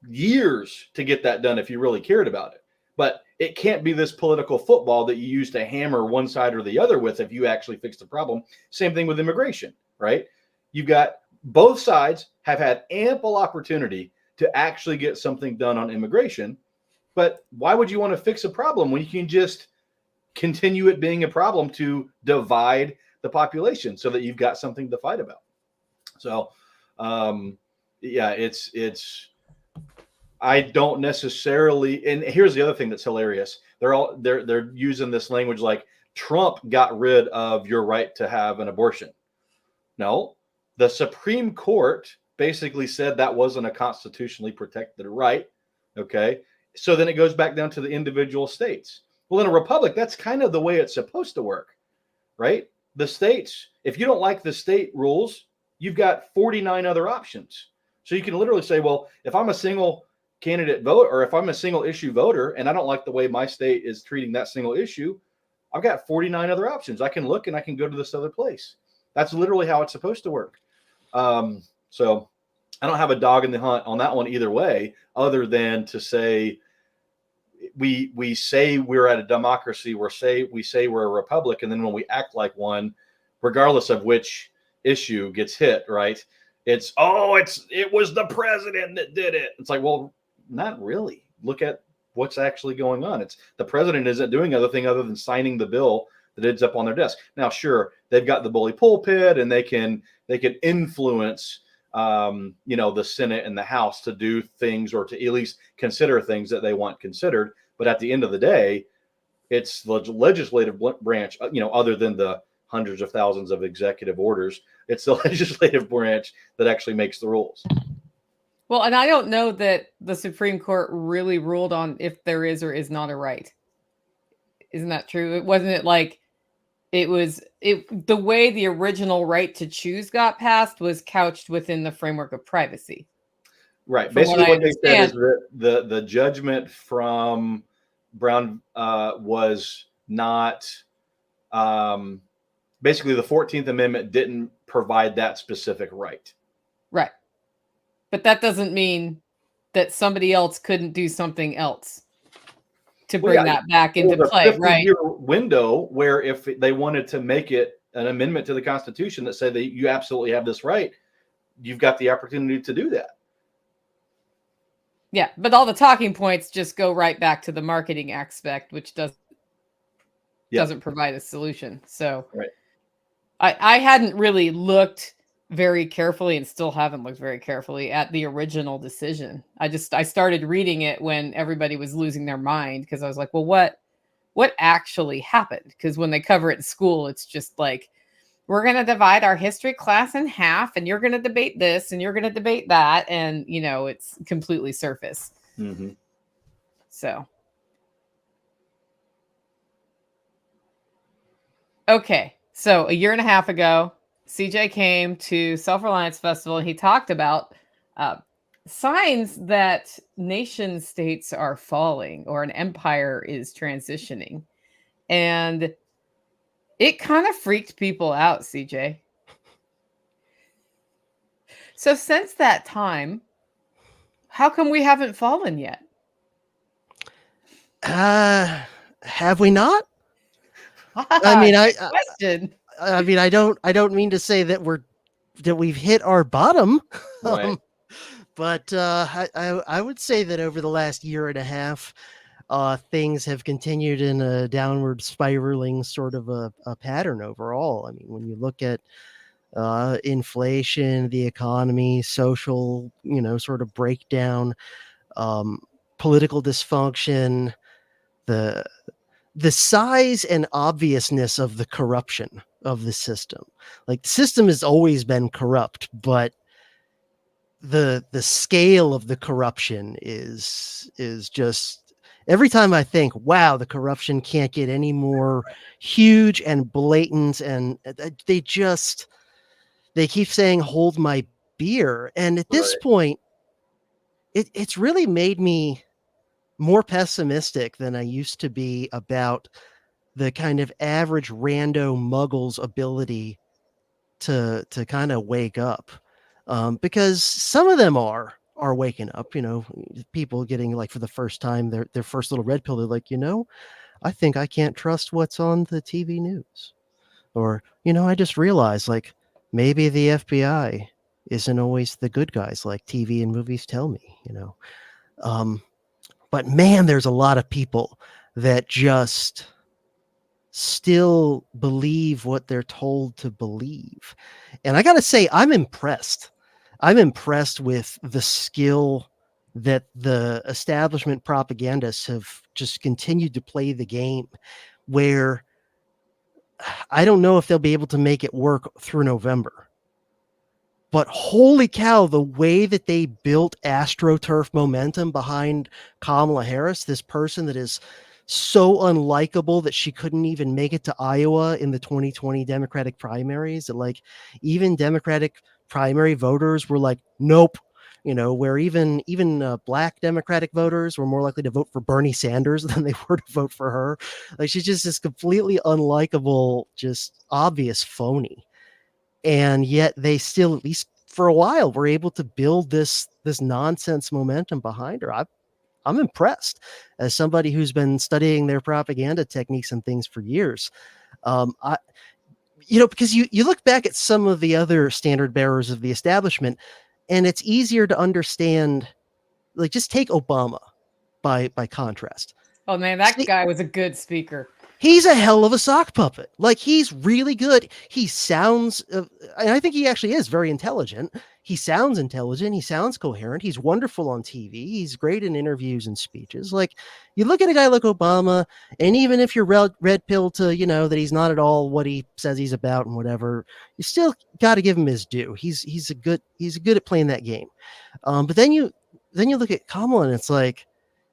years to get that done if you really cared about it. But it can't be this political football that you use to hammer one side or the other with if you actually fix the problem. Same thing with immigration, right? You've got both sides have had ample opportunity to actually get something done on immigration. But why would you want to fix a problem when you can just continue it being a problem to divide the population so that you've got something to fight about? So, it's I don't necessarily, and here's the other thing that's hilarious. They're using this language like Trump got rid of your right to have an abortion. No, the Supreme Court basically said that wasn't a constitutionally protected right. Okay. So then it goes back down to the individual states. Well, in a republic, that's kind of the way it's supposed to work, right? The states, if you don't like the state rules, you've got 49 other options. So you can literally say, well, if I'm a single candidate vote or if I'm a single issue voter and I don't like the way my state is treating that single issue, I've got 49 other options. I can look and I can go to this other place. That's literally how it's supposed to work. So I don't have a dog in the hunt on that one either way, other than to say we say we're at a democracy, we say we're a republic, and then when we act like one, regardless of which issue gets hit, right? It was the president that did it. It's like, well, not really. Look at what's actually going on. It's the president isn't doing other than signing the bill that ends up on their desk. Now, sure, they've got the bully pulpit and they can influence the Senate and the House to do things or to at least consider things that they want considered. But at the end of the day, it's the legislative branch, other than the hundreds of thousands of executive orders, it's the legislative branch that actually makes the rules. Well, and I don't know that the Supreme Court really ruled on if there is or is not a right. Isn't that true? It wasn't it like the way the original right to choose got passed was couched within the framework of privacy. Right. Basically what they said is that the judgment from Brown was not basically the 14th Amendment didn't provide that specific right. Right. But that doesn't mean that somebody else couldn't do something else to bring that back into play, right? 50-year window where if they wanted to make it an amendment to the Constitution that said that you absolutely have this right, you've got the opportunity to do that. Yeah, but all the talking points just go right back to the marketing aspect, which doesn't provide a solution. So right. I hadn't really looked very carefully and still haven't looked very carefully at the original decision. I started reading it when everybody was losing their mind because I was like, well, what actually happened? Because when they cover it in school, it's just like, we're going to divide our history class in half and you're going to debate this and you're going to debate that. And, it's completely surface. Mm-hmm. So. Okay. So a year and a half ago, CJ came to Self-Reliance Festival and he talked about signs that nation states are falling or an empire is transitioning. And it kind of freaked people out, CJ. So since that time, how come we haven't fallen yet? Have we not? I mean, question. I mean, I don't mean to say that we've hit our bottom, right. But I would say that over the last year and a half, things have continued in a downward spiraling sort of a pattern overall. I mean, when you look at inflation, the economy, social, sort of breakdown, political dysfunction, the size and obviousness of the corruption of the system. Like, the system has always been corrupt, but the scale of the corruption is just, every time I think, wow, the corruption can't get any more huge and blatant, and they keep saying, hold my beer. And at this point, it's really made me more pessimistic than I used to be about the kind of average rando muggle's ability to kind of wake up. Because some of them are waking up, people getting, like, for the first time, their first little red pill. They're like, I think I can't trust what's on the TV news. Or, I just realized, like, maybe the FBI isn't always the good guys like TV and movies tell me, But man, there's a lot of people that just still believe what they're told to believe. And I got to say, I'm impressed. I'm impressed with the skill that the establishment propagandists have just continued to play the game, where I don't know if they'll be able to make it work through November. But holy cow, the way that they built AstroTurf momentum behind Kamala Harris, this person that is so unlikable that she couldn't even make it to Iowa in the 2020 Democratic primaries. That, like, even Democratic primary voters were like, nope. Where even black Democratic voters were more likely to vote for Bernie Sanders than they were to vote for her. Like, she's just this completely unlikable, just obvious phony. And yet they still, at least for a while, were able to build this nonsense momentum behind her. I'm impressed as somebody who's been studying their propaganda techniques and things for years. Because you look back at some of the other standard bearers of the establishment, and it's easier to understand. Like, just take Obama by contrast. Oh man, that guy was a good speaker. He's a hell of a sock puppet. Like, he's really good. He sounds, and I think he actually is very intelligent. He sounds intelligent. He sounds coherent. He's wonderful on TV. He's great in interviews and speeches. Like, you look at a guy like Obama, and even if you're red pill to, that he's not at all what he says he's about and whatever, you still got to give him his due. He's good at playing that game. But then you look at Kamala, and it's like,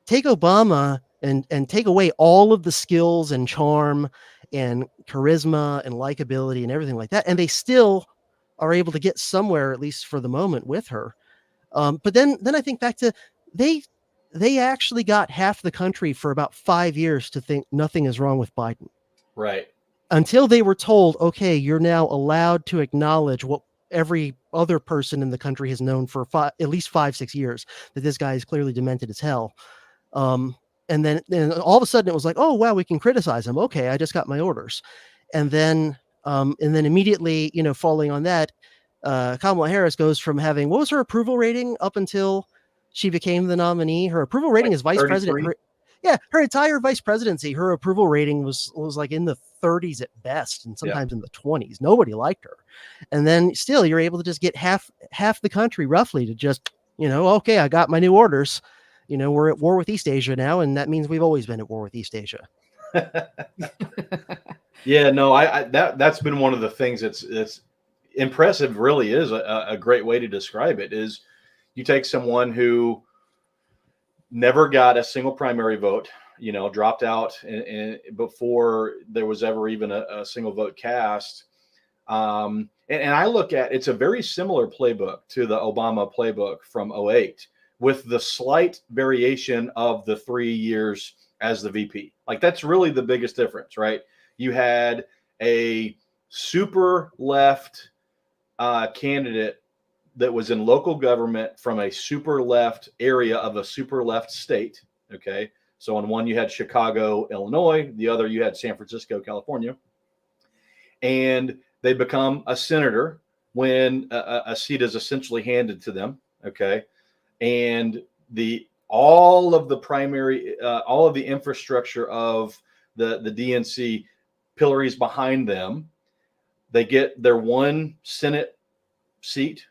take Obama and take away all of the skills and charm and charisma and likability and everything like that, and they still are able to get somewhere, at least for the moment, with her. But then I think back to, they actually got half the country for about 5 years to think nothing is wrong with Biden. Right. until they were told, okay, you're now allowed to acknowledge what every other person in the country has known for at least 5-6 years, that this guy is clearly demented as hell. And then all of a sudden it was like, oh wow, we can criticize him. Okay, I just got my orders. And then immediately, falling on that, Kamala Harris goes from having, what was her approval rating up until she became the nominee? Her approval rating Like as vice 33? president. Her entire vice presidency, her approval rating was like in the 30s at best, and sometimes in the 20s. Nobody liked her. And then still, you're able to just get half the country roughly to just, okay, I got my new orders. We're at war with East Asia now, and that means we've always been at war with East Asia. Yeah, no, that's been one of the things that's impressive. Really is a great way to describe it. Is you take someone who never got a single primary vote, dropped out and before there was ever even a single vote cast. And I look at, it's a very similar playbook to the Obama playbook from 2008, with the slight variation of the 3 years as the VP. Like, that's really the biggest difference, right? You had a super left candidate that was in local government from a super left area of a super left state. Okay. So on one, you had Chicago, Illinois. The other, you had San Francisco, California. And they become a senator when a seat is essentially handed to them. Okay. And all of the primary, all of the infrastructure of the DNC pillories behind them, they get their one Senate seat,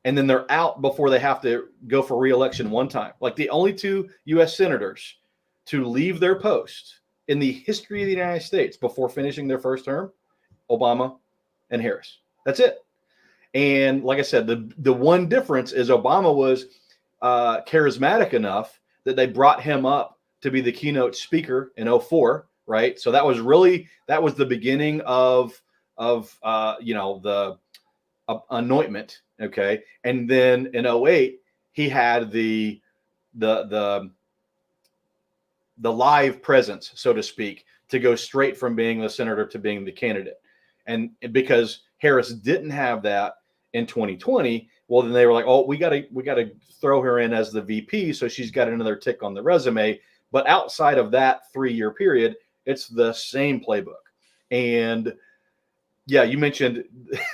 and then they're out before they have to go for re-election one time. Like, the only two U.S. senators to leave their post in the history of the United States before finishing their first term, Obama and Harris. That's it. And like I said, the one difference is Obama was charismatic enough that they brought him up to be the keynote speaker in 2004, right? So that was the beginning of the anointment. Okay. And then in 2008, he had the live presence, so to speak, to go straight from being the senator to being the candidate. And because Harris didn't have that in 2020, well, then they were like, oh, we got to throw her in as the VP, so she's got another tick on the resume. But outside of that 3-year period, it's the same playbook. And yeah, you mentioned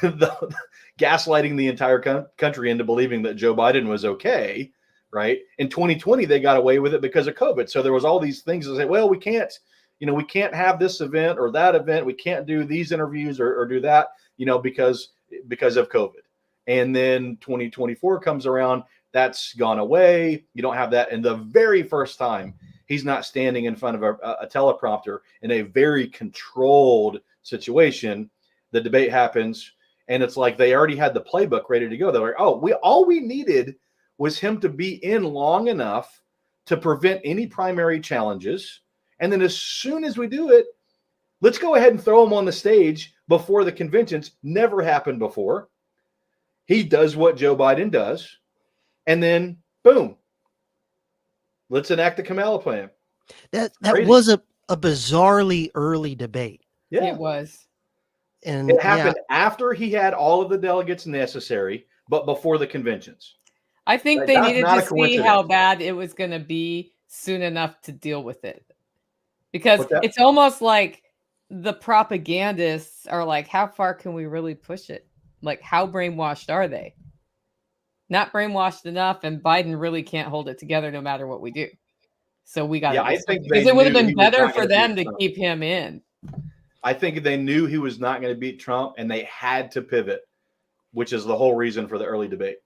the gaslighting the entire country into believing that Joe Biden was okay, right? In 2020, they got away with it because of COVID. So there was all these things that say, well, we can't have this event or that event. We can't do these interviews or do that, because of COVID. And then 2024 comes around, that's gone away. You don't have that. And the very first time, he's not standing in front of a teleprompter in a very controlled situation. The debate happens, and it's like they already had the playbook ready to go. They're like, oh, all we needed was him to be in long enough to prevent any primary challenges. And then as soon as we do it, let's go ahead and throw him on the stage before the conventions. Never happened before. He does what Joe Biden does. And then, boom, let's enact the Kamala plan. That was a bizarrely early debate. Yeah, it was. And it happened after he had all of the delegates necessary, but before the conventions. I think they needed to see how bad it was going to be soon enough to deal with it. Because it's almost like the propagandists are like, how far can we really push it? Like, how brainwashed are they? Not brainwashed enough, and Biden really can't hold it together no matter what we do. So we got to I think because it would have been better for them to keep him in. I think they knew he was not going to beat Trump, and they had to pivot, which is the whole reason for the early debate.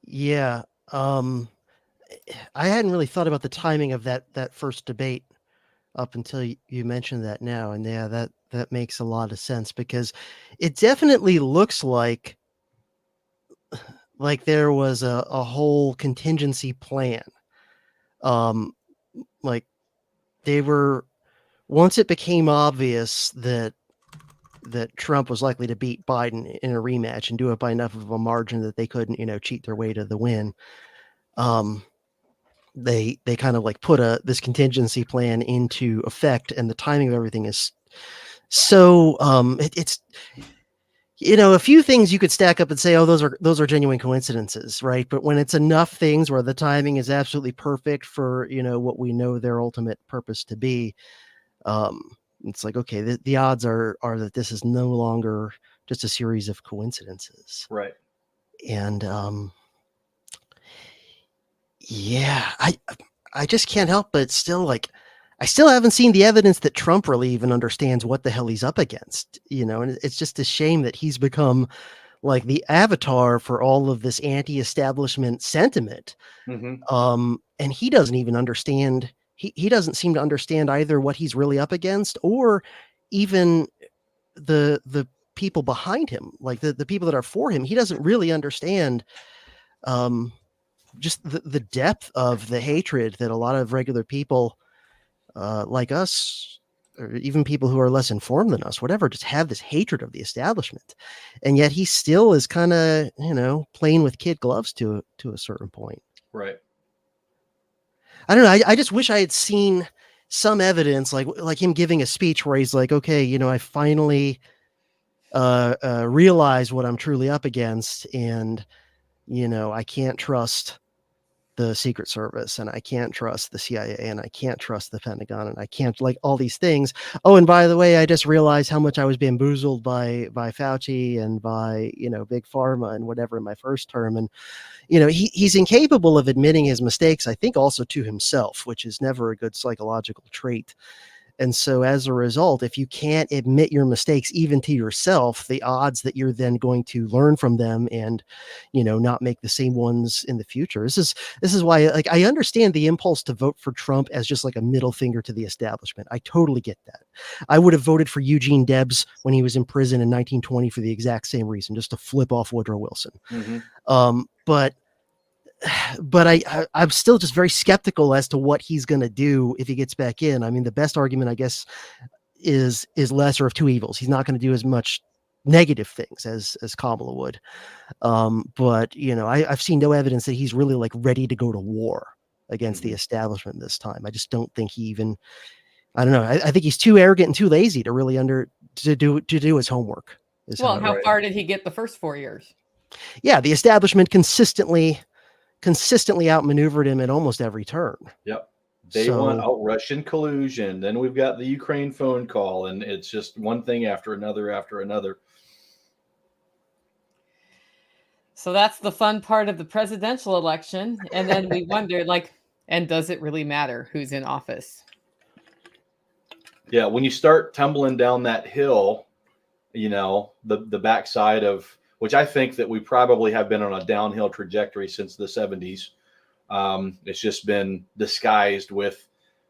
Yeah. I hadn't really thought about the timing of that first debate up until you mentioned that now. And yeah, that makes a lot of sense, because it definitely looks like there was a whole contingency plan. Like, they were, once it became obvious that Trump was likely to beat Biden in a rematch and do it by enough of a margin that they couldn't, cheat their way to the win. they kind of like put this contingency plan into effect, and the timing of everything is so it's a few things you could stack up and say, oh, those are genuine coincidences, right? But when it's enough things where the timing is absolutely perfect for what we know their ultimate purpose to be, it's like, okay, the odds are that this is no longer just a series of coincidences, Right? And yeah, I just can't help but still like. I still haven't seen the evidence that Trump really even understands what the hell he's up against, and it's just a shame that he's become like the avatar for all of this anti-establishment sentiment. Mm-hmm. And he doesn't even understand. He doesn't seem to understand either what he's really up against or even the people behind him, like the people that are for him. He doesn't really understand just the depth of the hatred that a lot of regular people like us, or even people who are less informed than us, whatever, just have this hatred of the establishment. And yet he still is kind of, playing with kid gloves to a certain point. Right. I don't know. I just wish I had seen some evidence like him giving a speech where he's like, okay, I finally realize what I'm truly up against. And, I can't trust the Secret Service, and I can't trust the CIA, and I can't trust the Pentagon, and I can't, like, all these things. Oh, and by the way, I just realized how much I was bamboozled by Fauci and by Big Pharma and whatever in my first term. And he's incapable of admitting his mistakes, I think, also to himself, which is never a good psychological trait. And so as a result, if you can't admit your mistakes even to yourself, the odds that you're then going to learn from them and, not make the same ones in the future. This is why, like, I understand the impulse to vote for Trump as just like a middle finger to the establishment. I totally get that. I would have voted for Eugene Debs when he was in prison in 1920 for the exact same reason, just to flip off Woodrow Wilson. Mm-hmm. But I'm still just very skeptical as to what he's going to do if he gets back in. I mean, the best argument, I guess, is lesser of two evils. He's not going to do as much negative things as Kamala would. But I've seen no evidence that he's really like ready to go to war against the establishment this time. I just don't think he even. I don't know. I think he's too arrogant and too lazy to really to do his homework. Well, how far did he get the first 4 years? Yeah, the establishment consistently outmaneuvered him at almost every turn. Yep. Day one, Russian collusion. Then we've got the Ukraine phone call, and it's just one thing after another after another. So that's the fun part of the presidential election. And then we wonder, and does it really matter who's in office? Yeah, when you start tumbling down that hill, the backside of, which I think that we probably have been on a downhill trajectory since the 70s. It's just been disguised with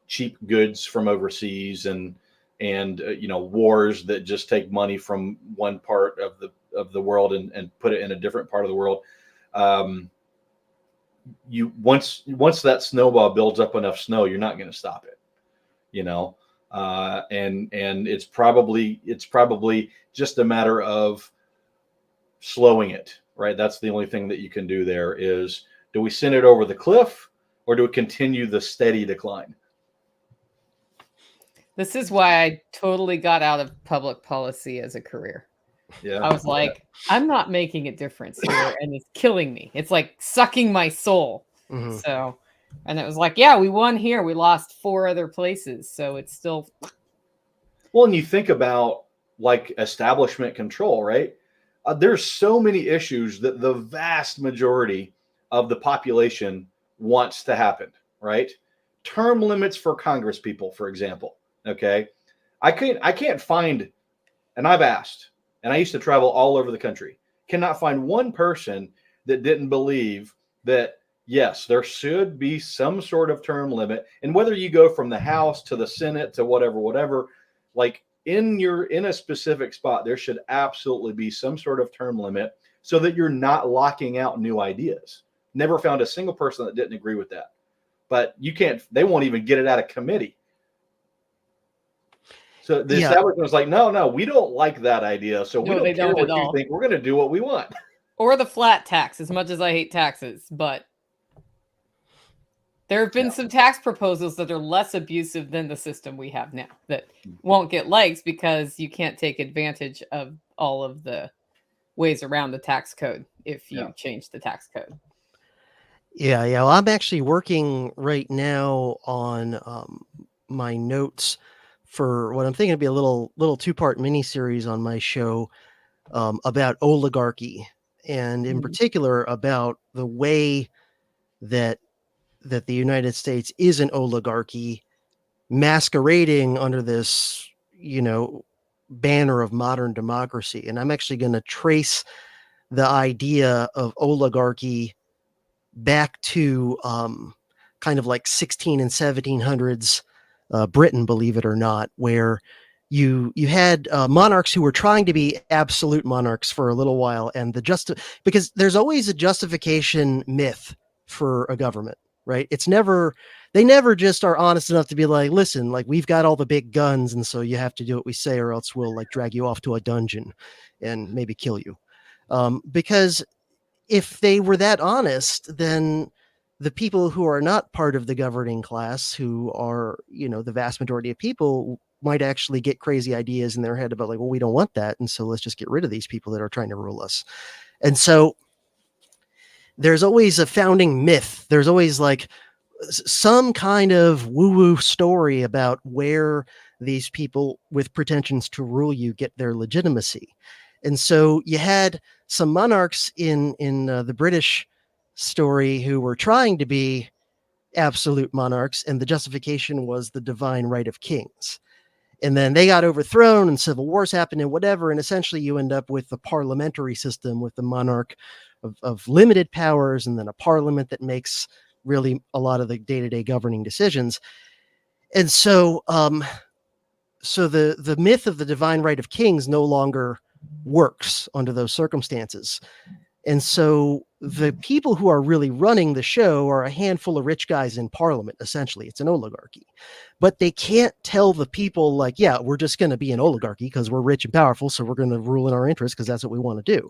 cheap goods from overseas and wars that just take money from one part of the world and put it in a different part of the world. You once that snowball builds up enough snow, you're not going to stop it. And it's probably just a matter of slowing it, right? That's the only thing that you can do there is, do we send it over the cliff or do we continue the steady decline? This is why I totally got out of public policy as a career. Yeah. I was like, I'm not making a difference here, and it's killing me. It's like sucking my soul. Mm-hmm. So, and it was like, yeah, we won here. We lost 4 other places. So it's still. Well, and you think about like establishment control, right? There's so many issues that the vast majority of the population wants to happen, right? Term limits for Congress people, for example. Okay. I can't find, and I've asked, and I used to travel all over the country, cannot find one person that didn't believe that, yes, there should be some sort of term limit. And whether you go from the House to the Senate to whatever, like in a specific spot, there should absolutely be some sort of term limit so that you're not locking out new ideas. Never found a single person that didn't agree with that. But they won't even get it out of committee. So the establishment was like, no, we don't like that idea. So we don't care what you think. We're going to do what we want. Or the flat tax, as much as I hate taxes, but. There have been Yeah. some tax proposals that are less abusive than the system we have now that won't get likes because you can't take advantage of all of the ways around the tax code if you Yeah. change the tax code. Yeah, yeah. Well, I'm actually working right now on my notes for what I'm thinking to be a little 2-part miniseries on my show about oligarchy, and in Mhm. particular about the way that the United States is an oligarchy masquerading under this, banner of modern democracy. And I'm actually going to trace the idea of oligarchy back to kind of like 16 and 1700s Britain, believe it or not, where you had monarchs who were trying to be absolute monarchs for a little while, and because there's always a justification myth for a government, right? They never just are honest enough to be like, listen, like we've got all the big guns, and so you have to do what we say, or else we'll like drag you off to a dungeon and maybe kill you. Because if they were that honest, then the people who are not part of the governing class, who are, the vast majority of people, might actually get crazy ideas in their head about like, well, we don't want that. And so let's just get rid of these people that are trying to rule us. And so there's always a founding myth. There's always like some kind of woo-woo story about where these people with pretensions to rule you get their legitimacy. And so you had some monarchs in the British story who were trying to be absolute monarchs, and the justification was the divine right of kings. And then they got overthrown and civil wars happened and whatever. And essentially you end up with the parliamentary system with the monarch of limited powers, and then a parliament that makes really a lot of the day-to-day governing decisions. And so, so the myth of the divine right of kings no longer works under those circumstances. And so the people who are really running the show are a handful of rich guys in parliament. Essentially, it's an oligarchy. But they can't tell the people like, yeah, we're just going to be an oligarchy because we're rich and powerful, so we're going to rule in our interest because that's what we want to do.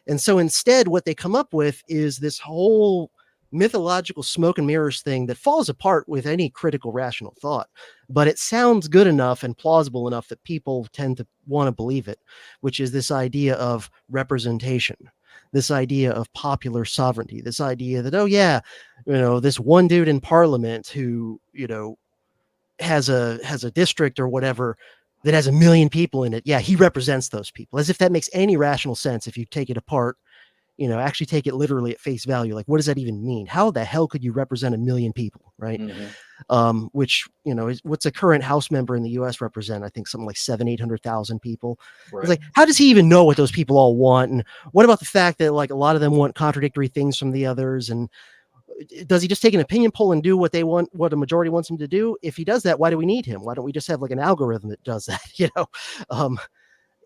And so instead, what they come up with is this whole mythological smoke and mirrors thing that falls apart with any critical rational thought. But it sounds good enough and plausible enough that people tend to want to believe it, which is this idea of representation, this idea of popular sovereignty, this idea that, oh yeah, this one dude in parliament who, has a district or whatever that has 1 million people in it. Yeah, he represents those people, as if that makes any rational sense if you take it apart, actually take it literally at face value. Like, what does that even mean? How the hell could you represent 1 million people, right? Mm-hmm. Which, is what's a current House member in the US represent? I think something like 700,000-800,000 people. Right. It's like, how does he even know what those people all want? And what about the fact that like a lot of them want contradictory things from the others? And does he just take an opinion poll and do what they want, what a majority wants him to do? If he does that, why do we need him? Why don't we just have like an algorithm that does that?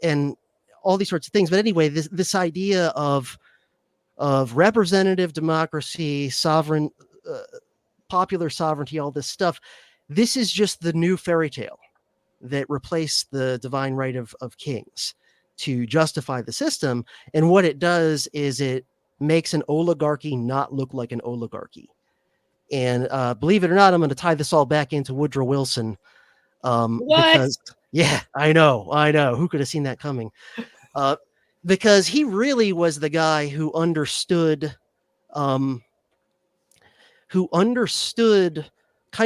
And all these sorts of things. But anyway, this idea of representative democracy, sovereign, popular sovereignty, all this stuff, this is just the new fairy tale that replaced the divine right of kings to justify the system. And what it does is it makes an oligarchy not look like an oligarchy. And believe it or not, I'm going to tie this all back into Woodrow Wilson. Because, yeah, I know. Who could have seen that coming? Because he really was the guy who understood kind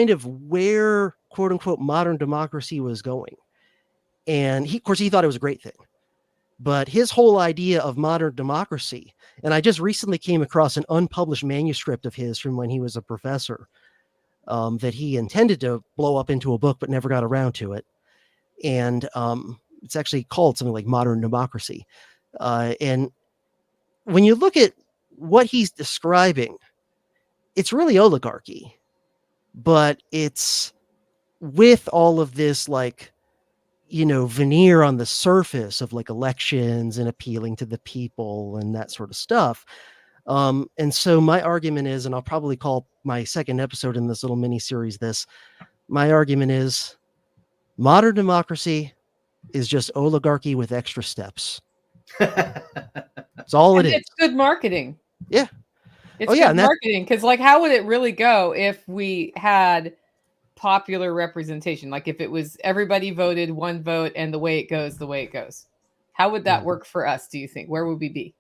of where, quote unquote, modern democracy was going. And he, of course, he thought it was a great thing. But his whole idea of modern democracy, and I just recently came across an unpublished manuscript of his from when he was a professor that he intended to blow up into a book, but never got around to it. And it's actually called something like Modern Democracy. And when you look at what he's describing, it's really oligarchy, but it's with all of this like, veneer on the surface of like elections and appealing to the people and that sort of stuff. And so my argument is, and I'll probably call my second episode in this little mini series my argument is modern democracy is just oligarchy with extra steps. That's all it is. It's good marketing. Yeah. It's Oh yeah, good and that marketing because, like, how would it really go if we had popular representation? Like, if it was everybody voted one vote and the way it goes, the way it goes. How would that work for us, do you think? Where would we be?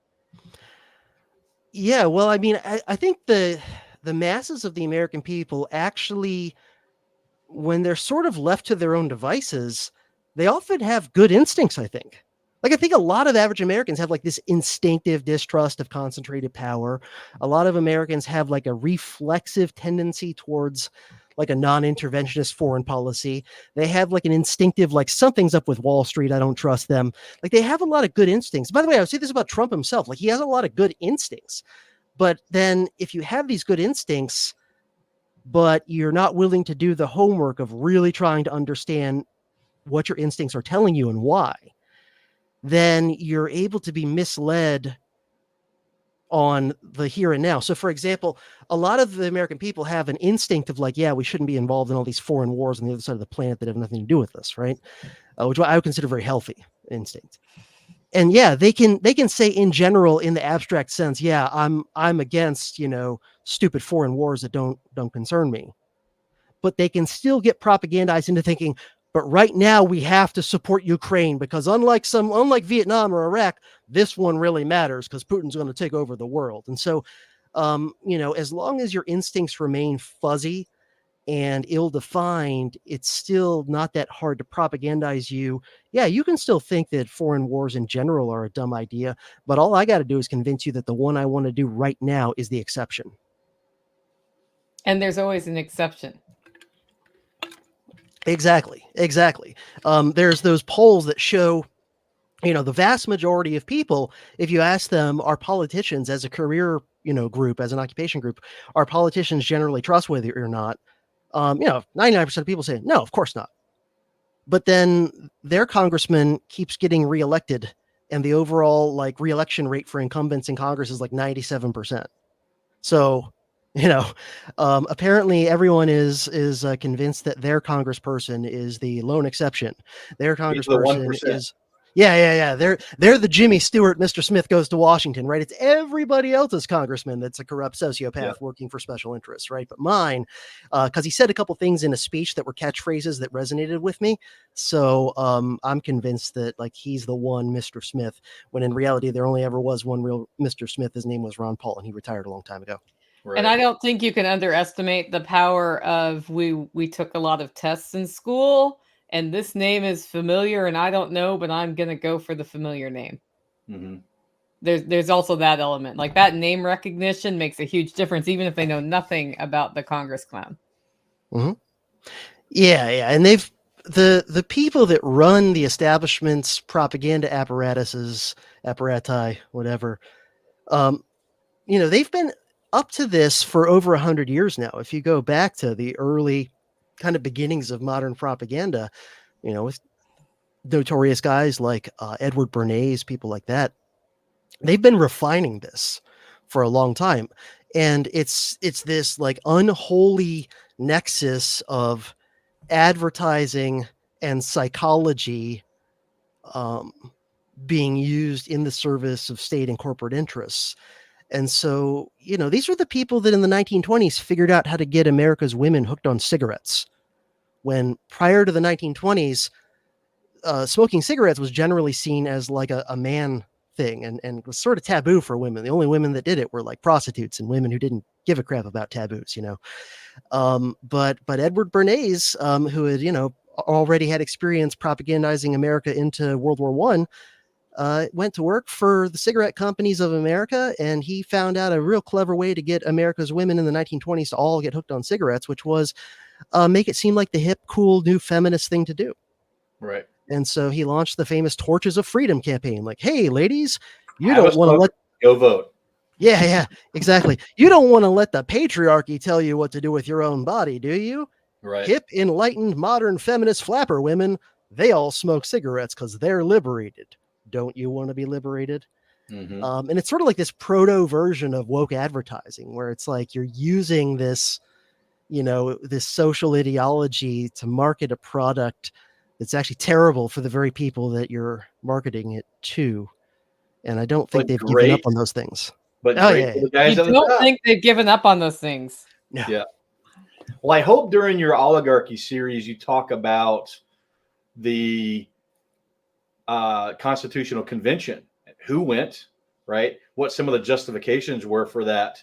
yeah, well, I mean, I think the masses of the American people actually, when they're sort of left to their own devices, they often have good instincts, I think. Like, I think a lot of average Americans have like this instinctive distrust of concentrated power. A lot of Americans have like a reflexive tendency towards like a non-interventionist foreign policy. They have like an instinctive, like something's up with Wall Street. I don't trust them. Like they have a lot of good instincts. By the way, I would say this about Trump himself. Like he has a lot of good instincts. But then if you have these good instincts, but you're not willing to do the homework of really trying to understand what your instincts are telling you and why, then you're able to be misled on the here and now. So, for example, a lot of the American people have an instinct of like, yeah, we shouldn't be involved in all these foreign wars on the other side of the planet that have nothing to do with us, right? Which I would consider very healthy instinct. And yeah, they can say in general, in the abstract sense, yeah, I'm against, stupid foreign wars that don't concern me. But they can still get propagandized into thinking, but right now we have to support Ukraine because unlike Vietnam or Iraq, this one really matters because Putin's going to take over the world. And so, as long as your instincts remain fuzzy and ill-defined, it's still not that hard to propagandize you. Yeah, you can still think that foreign wars in general are a dumb idea, but all I got to do is convince you that the one I want to do right now is the exception. And there's always an exception. Exactly. There's those polls that show, the vast majority of people, if you ask them, are politicians as a career, group, as an occupation group, are politicians generally trustworthy or not? 99% of people say, no, of course not. But then their congressman keeps getting reelected, and the overall reelection rate for incumbents in Congress is like 97%. So, apparently everyone is convinced that their congressperson is the lone exception. Their congressperson is, yeah. They're the Jimmy Stewart, Mr. Smith goes to Washington, right? It's everybody else's congressman that's a corrupt sociopath working for special interests, right? But mine, because he said a couple things in a speech that were catchphrases that resonated with me. So I'm convinced that he's the one Mr. Smith, when in reality there only ever was one real Mr. Smith. His name was Ron Paul, and he retired a long time ago. Right. And I don't think you can underestimate the power of we took a lot of tests in school, and this name is familiar, and I don't know, but I'm gonna go for the familiar name. Mm-hmm. There's also that element. Like that name recognition makes a huge difference, even if they know nothing about the Congress clown. Mm-hmm. Yeah, and the people that run the establishment's propaganda apparati, whatever, they've been up to this for over 100 years now. If you go back to the early kind of beginnings of modern propaganda, with notorious guys like Edward Bernays, people like that, they've been refining this for a long time. And it's this unholy nexus of advertising and psychology being used in the service of state and corporate interests. And so, these are the people that in the 1920s figured out how to get America's women hooked on cigarettes. When prior to the 1920s, smoking cigarettes was generally seen as like a man thing and was sort of taboo for women. The only women that did it were like prostitutes and women who didn't give a crap about taboos, But Edward Bernays, who had, already had experience propagandizing America into World War I, went to work for the cigarette companies of America, and he found out a real clever way to get America's women in the 1920s to all get hooked on cigarettes, which was make it seem like the hip, cool, new feminist thing to do. Right. And so he launched the famous Torches of Freedom campaign. Like, hey, ladies, you don't want to go vote. Yeah, exactly. You don't want to let the patriarchy tell you what to do with your own body, do you? Right. Hip, enlightened, modern, feminist flapper women, they all smoke cigarettes because they're liberated. Don't you want to be liberated? Mm-hmm. And it's sort of like this proto version of woke advertising, where it's like you're using this, this social ideology to market a product that's actually terrible for the very people that you're marketing it to. And I don't think they've given up on those things. but Oh, great yeah, for the guys You at the don't top. think they've given up on those things? No. Yeah. Well, I hope during your oligarchy series you talk about the Constitutional Convention, who went, right? What some of the justifications were for that,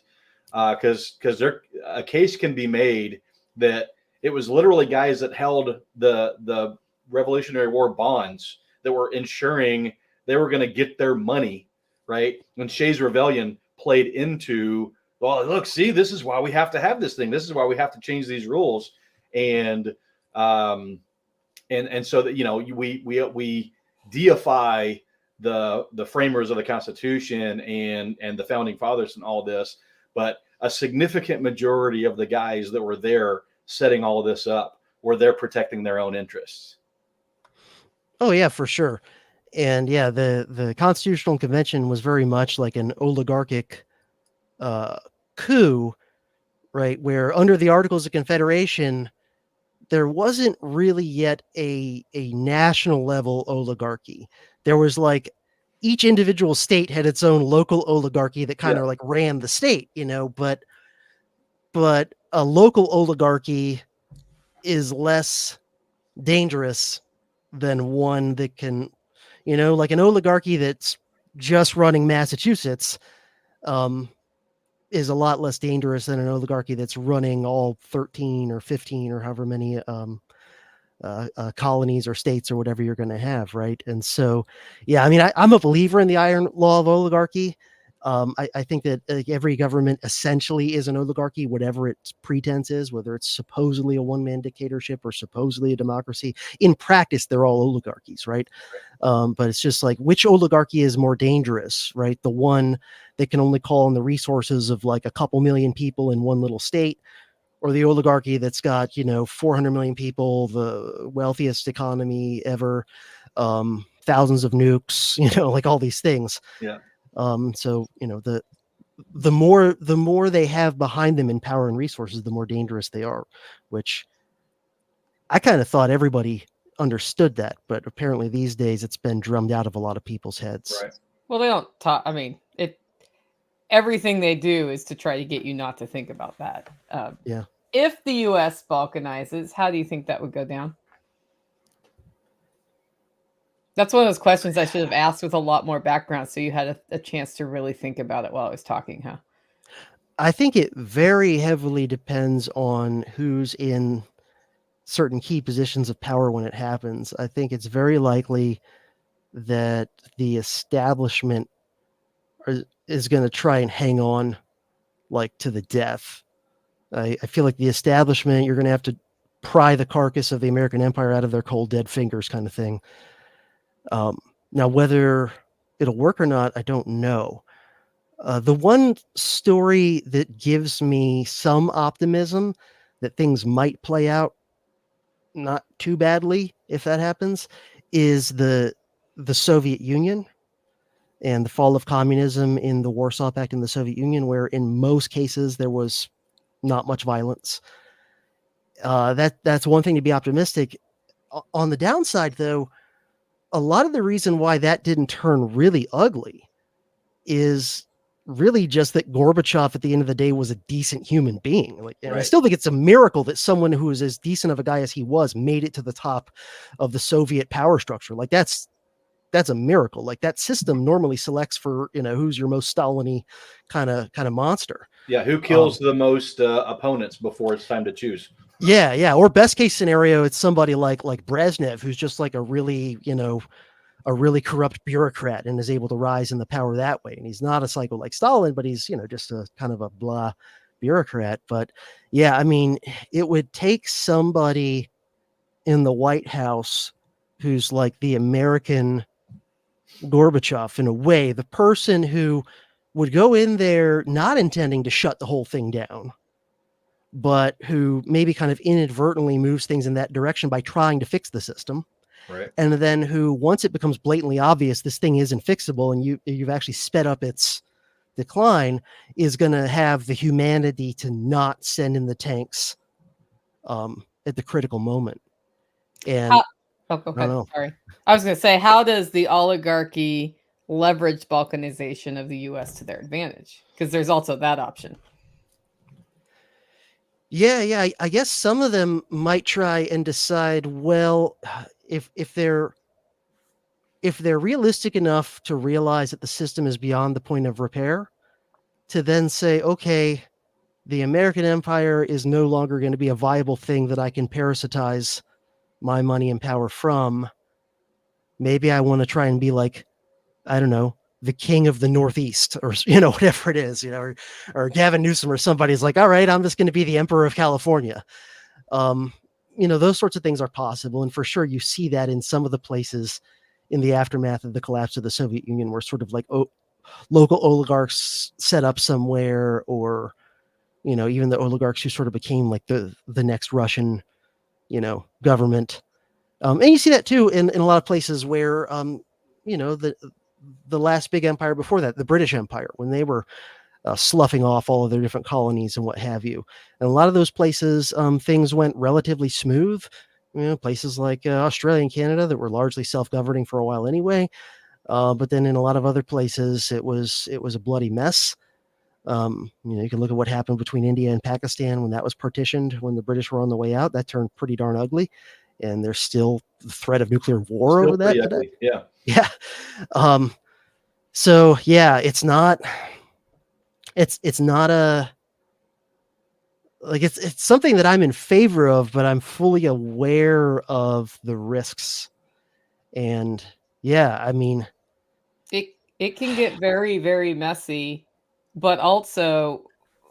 because there a case can be made that it was literally guys that held the Revolutionary War bonds that were ensuring they were going to get their money, right? And Shays Rebellion played into, well, look, see, this is why we have to have this thing. This is why we have to change these rules, and so that we deify the framers of the Constitution and the founding fathers and all this, but a significant majority of the guys that were there setting all this up were there protecting their own interests. Oh yeah, for sure. And yeah, the Constitutional Convention was very much like an oligarchic coup, right? Where under the Articles of Confederation, there wasn't really yet a national level oligarchy. There was like each individual state had its own local oligarchy that kind of like ran the state, but a local oligarchy is less dangerous than one that can, like an oligarchy that's just running Massachusetts, is a lot less dangerous than an oligarchy that's running all 13 or 15 or however many colonies or states or whatever you're going to have, right? And so, yeah, I mean, I'm a believer in the iron law of oligarchy. I think that every government essentially is an oligarchy, whatever its pretense is, whether it's supposedly a one-man dictatorship or supposedly a democracy. In practice, they're all oligarchies, right? But it's just like, which oligarchy is more dangerous, right? The one that can only call on the resources of like a couple million people in one little state, or the oligarchy that's got, 400 million people, the wealthiest economy ever, thousands of nukes, like all these things. Yeah. So, the more they have behind them in power and resources, the more dangerous they are, which I kind of thought everybody understood that, but apparently these days it's been drummed out of a lot of people's heads. Right. Well, they don't talk. I mean, everything they do is to try to get you not to think about that. Yeah. If the U.S. balkanizes, how do you think that would go down? That's one of those questions I should have asked with a lot more background, so you had a chance to really think about it while I was talking, huh? I think it very heavily depends on who's in certain key positions of power when it happens. I think it's very likely that the establishment is going to try and hang on like to the death. I feel like the establishment, you're going to have to pry the carcass of the American empire out of their cold dead fingers kind of thing. Now, whether it'll work or not, I don't know. The one story that gives me some optimism that things might play out not too badly if that happens is the Soviet Union and the fall of communism in the Warsaw Pact in the Soviet Union, where in most cases there was not much violence. That's one thing to be optimistic. On the downside, though, a lot of the reason why that didn't turn really ugly is really just that Gorbachev at the end of the day was a decent human being. Like, and I still think it's a miracle that someone who is as decent of a guy as he was made it to the top of the Soviet power structure. Like that's a miracle. Like that system normally selects for, who's your most Stalin-y kind of monster. Yeah. Who kills the most opponents before it's time to choose? Yeah. Or best case scenario, it's somebody like Brezhnev, who's just like a really corrupt bureaucrat and is able to rise in the power that way. And he's not a psycho like Stalin, but he's, just a kind of a blah bureaucrat. But yeah, I mean, it would take somebody in the White House who's like the American Gorbachev in a way, the person who would go in there not intending to shut the whole thing down, but who maybe kind of inadvertently moves things in that direction by trying to fix the system. Right. And then who, once it becomes blatantly obvious this thing isn't fixable and you've actually sped up its decline, is going to have the humanity to not send in the tanks at the critical moment. And go ahead. Sorry. I was going to say, how does the oligarchy leveraged balkanization of the US to their advantage, because there's also that option. Yeah. I guess some of them might try and decide, well, if they're realistic enough to realize that the system is beyond the point of repair, to then say, okay, the American empire is no longer going to be a viable thing that I can parasitize my money and power from. Maybe I want to try and be like, I don't know, the king of the Northeast, or, whatever it is, or Gavin Newsom or somebody's like, all right, I'm just going to be the emperor of California. Those sorts of things are possible. And for sure, you see that in some of the places in the aftermath of the collapse of the Soviet Union, where sort of like local oligarchs set up somewhere, or, even the oligarchs who sort of became like the next Russian, government. And you see that too in a lot of places where, the last big empire before that, the British Empire, when they were sloughing off all of their different colonies and what have you. And a lot of those places, things went relatively smooth. Places like Australia and Canada that were largely self-governing for a while anyway. But then in a lot of other places, it was a bloody mess. You can look at what happened between India and Pakistan when that was partitioned, when the British were on the way out. That turned pretty darn ugly. And there's still the threat of nuclear war over that. Ugly. Yeah. Yeah. So yeah, it's not a, like, it's something that I'm in favor of, but I'm fully aware of the risks. And yeah, I mean, it can get very, very messy, but also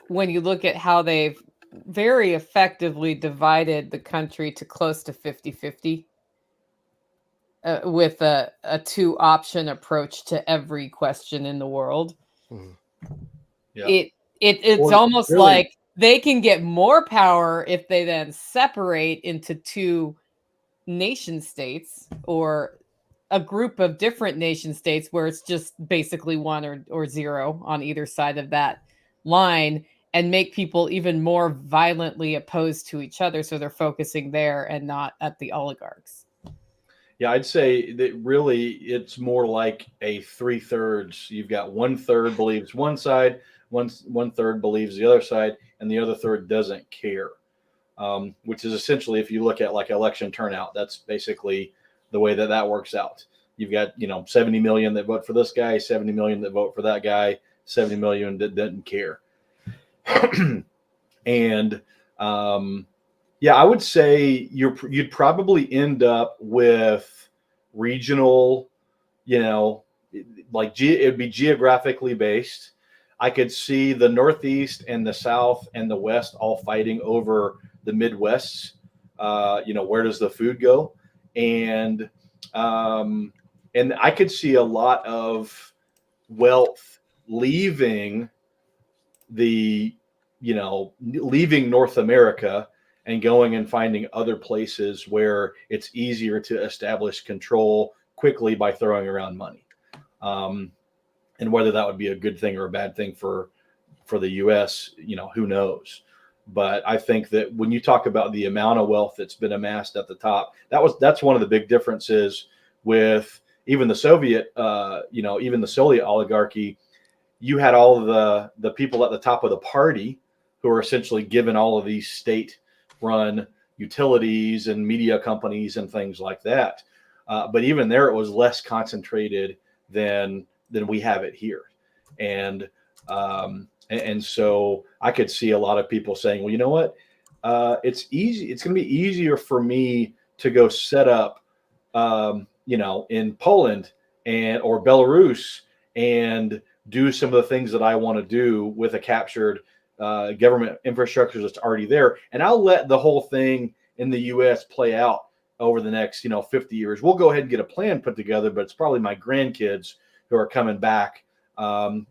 when you look at how they've very effectively divided the country to close to 50-50, with a two option approach to every question in the world. Yeah. It's almost really, like they can get more power if they then separate into two nation states, or a group of different nation states where it's just basically one or zero on either side of that line, and make people even more violently opposed to each other, so they're focusing there and not at the oligarchs. Yeah, I'd say that really it's more like a 3/3. You've got 1/3 believes one side, one third believes the other side, and the other third doesn't care. Which is essentially, if you look at like election turnout, that's basically the way that works out. You've got 70 million that vote for this guy, 70 million that vote for that guy, 70 million that doesn't care. And yeah, I would say you'd probably end up with regional, like it would be geographically based. I could see the Northeast and the South and the West all fighting over the Midwest. Where does the food go? And I could see a lot of wealth leaving leaving North America and going and finding other places where it's easier to establish control quickly by throwing around money. And whether that would be a good thing or a bad thing for the U.S., who knows? But I think that when you talk about the amount of wealth that's been amassed at the top, that's one of the big differences with even the Soviet, even the Soviet oligarchy. You had all of the people at the top of the party who are essentially given all of these state-run utilities and media companies and things like that. But even there, it was less concentrated than we have it here. And so I could see a lot of people saying, well, you know what? It's easy. It's going to be easier for me to go set up, in Poland or Belarus and do some of the things that I want to do with a captured government infrastructure that's already there. And I'll let the whole thing in the U.S. play out over the next, 50 years. We'll go ahead and get a plan put together, but it's probably my grandkids who are coming back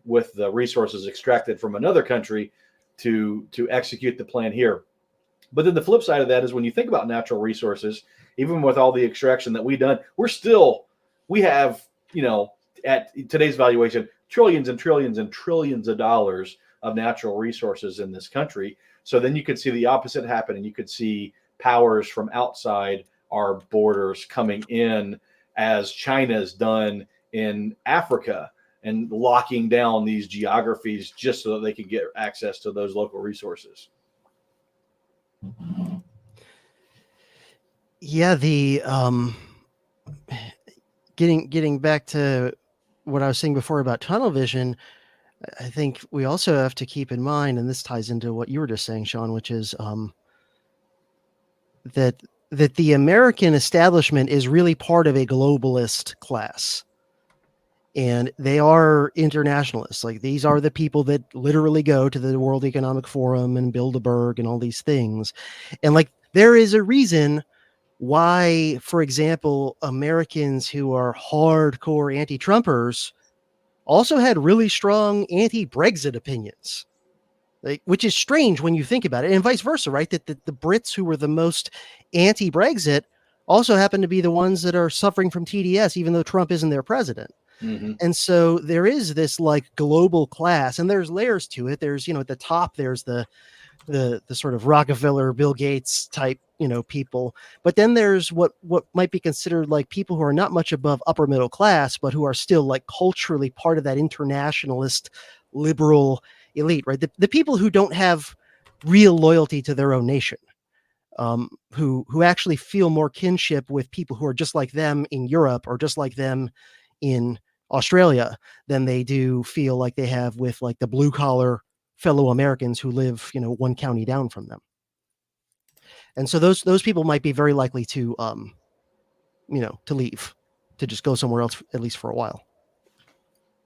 with the resources extracted from another country to execute the plan here. But then the flip side of that is when you think about natural resources, even with all the extraction that we've done, we have, at today's valuation, trillions and trillions and trillions of dollars of natural resources in this country. So then you could see the opposite happen, and you could see powers from outside our borders coming in, as China's done in Africa and locking down these geographies just so that they could get access to those local resources. Yeah, the getting back to what I was saying before about tunnel vision, I think we also have to keep in mind, and this ties into what you were just saying, Shawn, which is that the American establishment is really part of a globalist class. And they are internationalists. Like, these are the people that literally go to the World Economic Forum and Bilderberg and all these things. And like, there is a reason why, for example, Americans who are hardcore anti-Trumpers also had really strong anti-Brexit opinions. Like, which is strange when you think about it, and vice versa, right? That the Brits who were the most anti-Brexit also happen to be the ones that are suffering from TDS, even though Trump isn't their president. Mm-hmm. And so there is this like global class, and there's layers to it. There's, at the top, there's the sort of Rockefeller, Bill Gates type, people. But then there's what might be considered like people who are not much above upper middle class, but who are still like culturally part of that internationalist liberal elite, right? The people who don't have real loyalty to their own nation, who actually feel more kinship with people who are just like them in Europe or just like them in Australia than they do feel like they have with like the blue collar fellow Americans who live, one county down from them. And so those people might be very likely to, to leave, to just go somewhere else, at least for a while.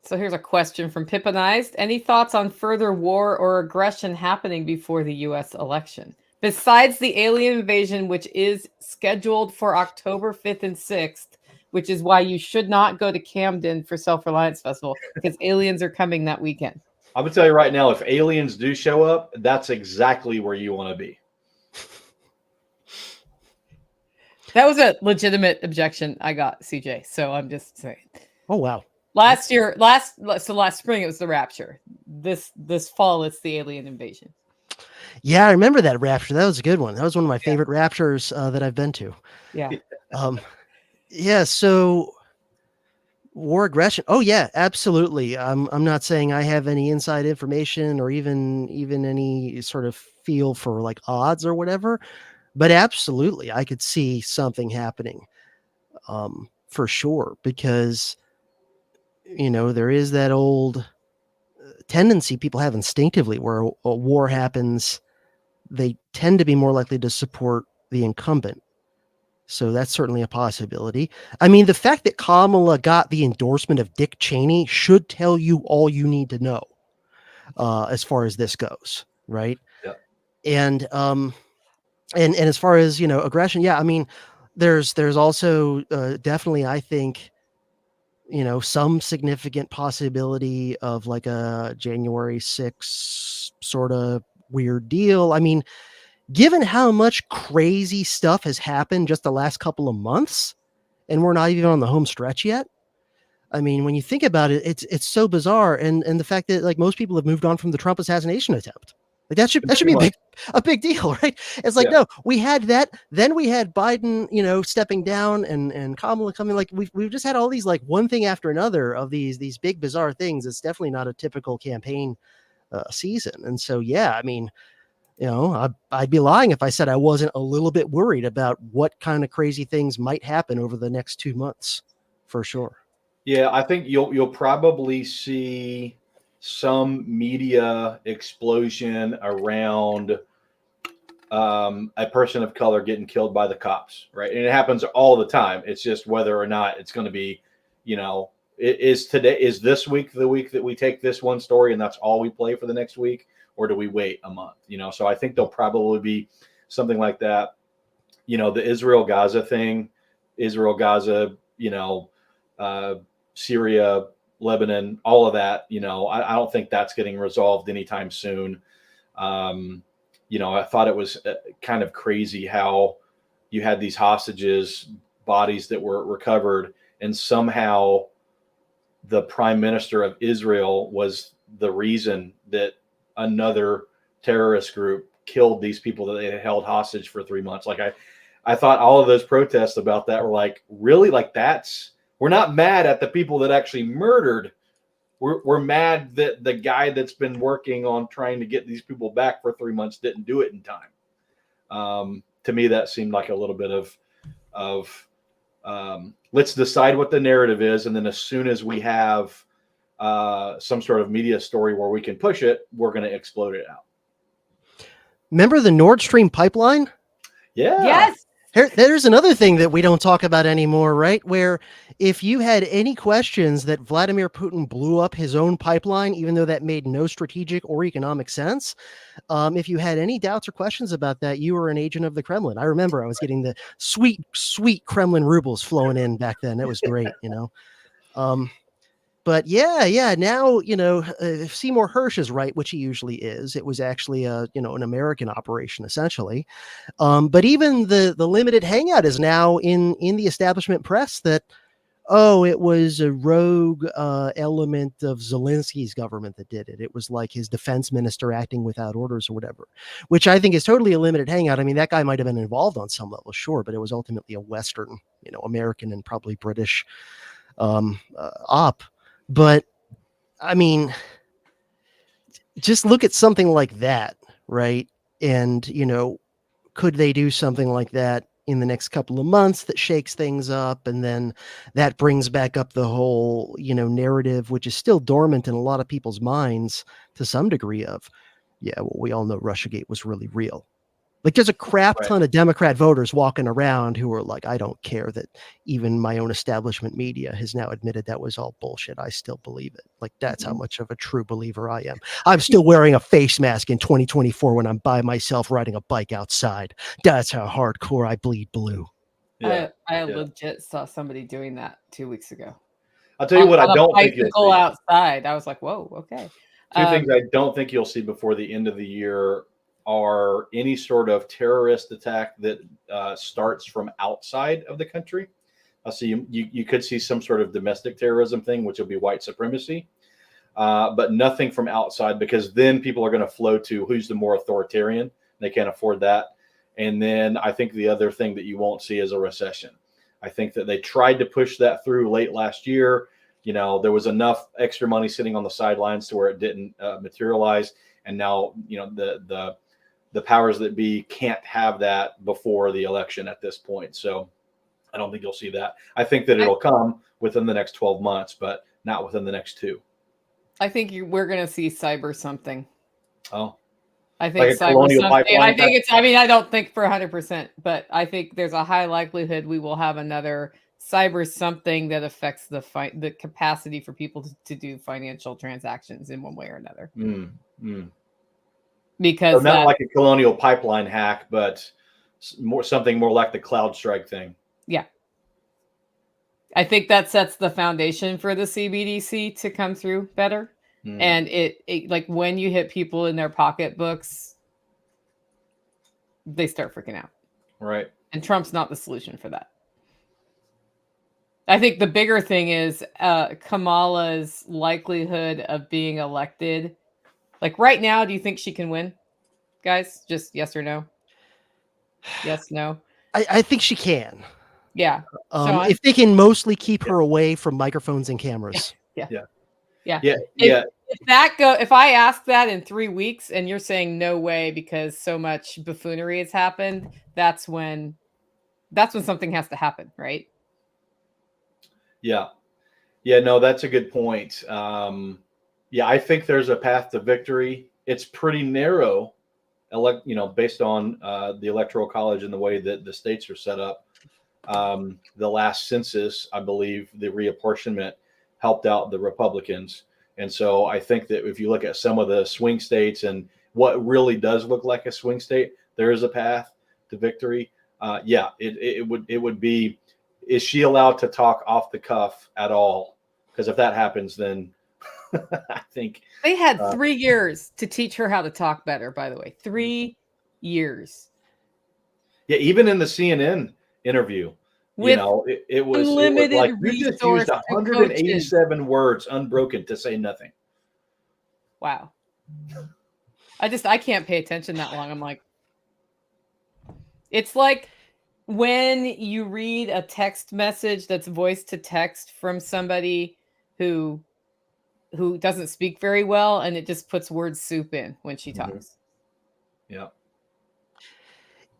So here's a question from Pippinized. Any thoughts on further war or aggression happening before the U.S. election? Besides the alien invasion, which is scheduled for October 5th and 6th, which is why you should not go to Camden for Self-Reliance Festival, because aliens are coming that weekend. I'm gonna tell you right now, if aliens do show up, that's exactly where you want to be. That was a legitimate objection I got, CJ. So I'm just saying. Oh, wow. Last spring it was the Rapture. This fall it's the alien invasion. Yeah, I remember that Rapture. That was a good one. That was one of my favorite Raptures that I've been to. Yeah. Yeah. So war aggression. Oh yeah, absolutely. I'm not saying I have any inside information or even any sort of feel for like odds or whatever, but absolutely I could see something happening for sure, because there is that old tendency people have instinctively where a war happens, they tend to be more likely to support the incumbent. So that's certainly a possibility. I mean, the fact that Kamala got the endorsement of Dick Cheney should tell you all you need to know as far as this goes, right? Yeah. And as far as aggression, yeah, I mean, there's also definitely, I think, some significant possibility of like a January 6th sort of weird deal. I mean, given how much crazy stuff has happened just the last couple of months, and we're not even on the home stretch yet. I mean, when you think about it, it's so bizarre. And the fact that like most people have moved on from the Trump assassination attempt. Like that should be a big deal, right? It's like, no, we had that. Then we had Biden, stepping down and Kamala coming. Like we've just had all these like one thing after another of these big bizarre things. It's definitely not a typical campaign season. And so, yeah, I mean, I'd be lying if I said I wasn't a little bit worried about what kind of crazy things might happen over the next 2 months, for sure. Yeah, I think you'll probably see some media explosion around a person of color getting killed by the cops, right? And it happens all the time. It's just whether or not it's going to be, is this week the week that we take this one story and that's all we play for the next week, or do we wait a month? So I think there'll probably be something like that. The Israel-Gaza thing, Syria, Lebanon, all of that, I don't think that's getting resolved anytime soon. I thought it was kind of crazy how you had these hostages, bodies that were recovered, and somehow the prime minister of Israel was the reason that another terrorist group killed these people that they had held hostage for 3 months. Like I thought all of those protests about that were like, really? Like that's We're not mad at the people that actually murdered. We're mad that the guy that's been working on trying to get these people back for 3 months didn't do it in time. To me, that seemed like a little bit of let's decide what the narrative is, and then as soon as we have some sort of media story where we can push it, we're going to explode it out. Remember the Nord Stream pipeline? Yeah. Yes. There's another thing that we don't talk about anymore, right? Where if you had any questions that Vladimir Putin blew up his own pipeline, even though that made no strategic or economic sense, if you had any doubts or questions about that, you were an agent of the Kremlin. I remember I was getting the sweet, sweet Kremlin rubles flowing in back then. That was great, But yeah. Now, if Seymour Hersh is right, which he usually is, it was actually an American operation essentially. But even the limited hangout is now in the establishment press that, it was a rogue element of Zelensky's government that did it. It was like his defense minister acting without orders or whatever, which I think is totally a limited hangout. I mean, that guy might have been involved on some level, sure, but it was ultimately a Western, American and probably British op. But I mean, just look at something like that, right? And, could they do something like that in the next couple of months that shakes things up? And then that brings back up the whole, narrative, which is still dormant in a lot of people's minds to some degree of, we all know Russiagate was really real. Like there's a crap ton of Democrat voters walking around who are like, I don't care that even my own establishment media has now admitted that was all bullshit. I still believe it. Like that's how much of a true believer I am. I'm still wearing a face mask in 2024 when I'm by myself riding a bike outside. That's how hardcore I bleed blue. Yeah. I legit saw somebody doing that 2 weeks ago. I'll tell you what I don't think you'll see. Outside. I was like, whoa, okay. Two things I don't think you'll see before the end of the year are any sort of terrorist attack that starts from outside of the country. So you could see some sort of domestic terrorism thing, which will be white supremacy, but nothing from outside, because then people are going to flow to who's the more authoritarian. They can't afford that. And then I think the other thing that you won't see is a recession. I think that they tried to push that through late last year. There was enough extra money sitting on the sidelines to where it didn't materialize. And now, the powers that be can't have that before the election at this point. So I don't think you'll see that. I think that it'll come within the next 12 months, but not within the next 2. I think we're going to see cyber something. Oh, I think like cyber something. I think it's, I mean, I don't think for 100%, but I think there's a high likelihood we will have another cyber something that affects the capacity for people to do financial transactions in one way or another. Because so not like a colonial pipeline hack, but something more like the CloudStrike thing. Yeah. I think that sets the foundation for the CBDC to come through better. And it like when you hit people in their pocketbooks, they start freaking out. Right. And Trump's not the solution for that. I think the bigger thing is Kamala's likelihood of being elected. Like right now, do you think she can win? Guys, just yes or no? Yes, no? I think she can. Yeah. If they can mostly keep her away from microphones and cameras. Yeah. If I ask that in 3 weeks and you're saying no way because so much buffoonery has happened, that's when something has to happen, right? Yeah. No, that's a good point. I think there's a path to victory. It's pretty narrow, based on the Electoral College and the way that the states are set up. The last census, I believe, the reapportionment helped out the Republicans. And so I think that if you look at some of the swing states and what really does look like a swing state, there is a path to victory. It would be, is she allowed to talk off the cuff at all? Because if that happens, then I think they had 3 years to teach her how to talk better, by the way. 3 years. Yeah, even in the CNN interview, it was like you just used 187 words unbroken to say nothing. Wow. I can't pay attention that long. I'm like, it's like when you read a text message that's voice to text from somebody who doesn't speak very well, and it just puts word soup in when she talks. Yeah.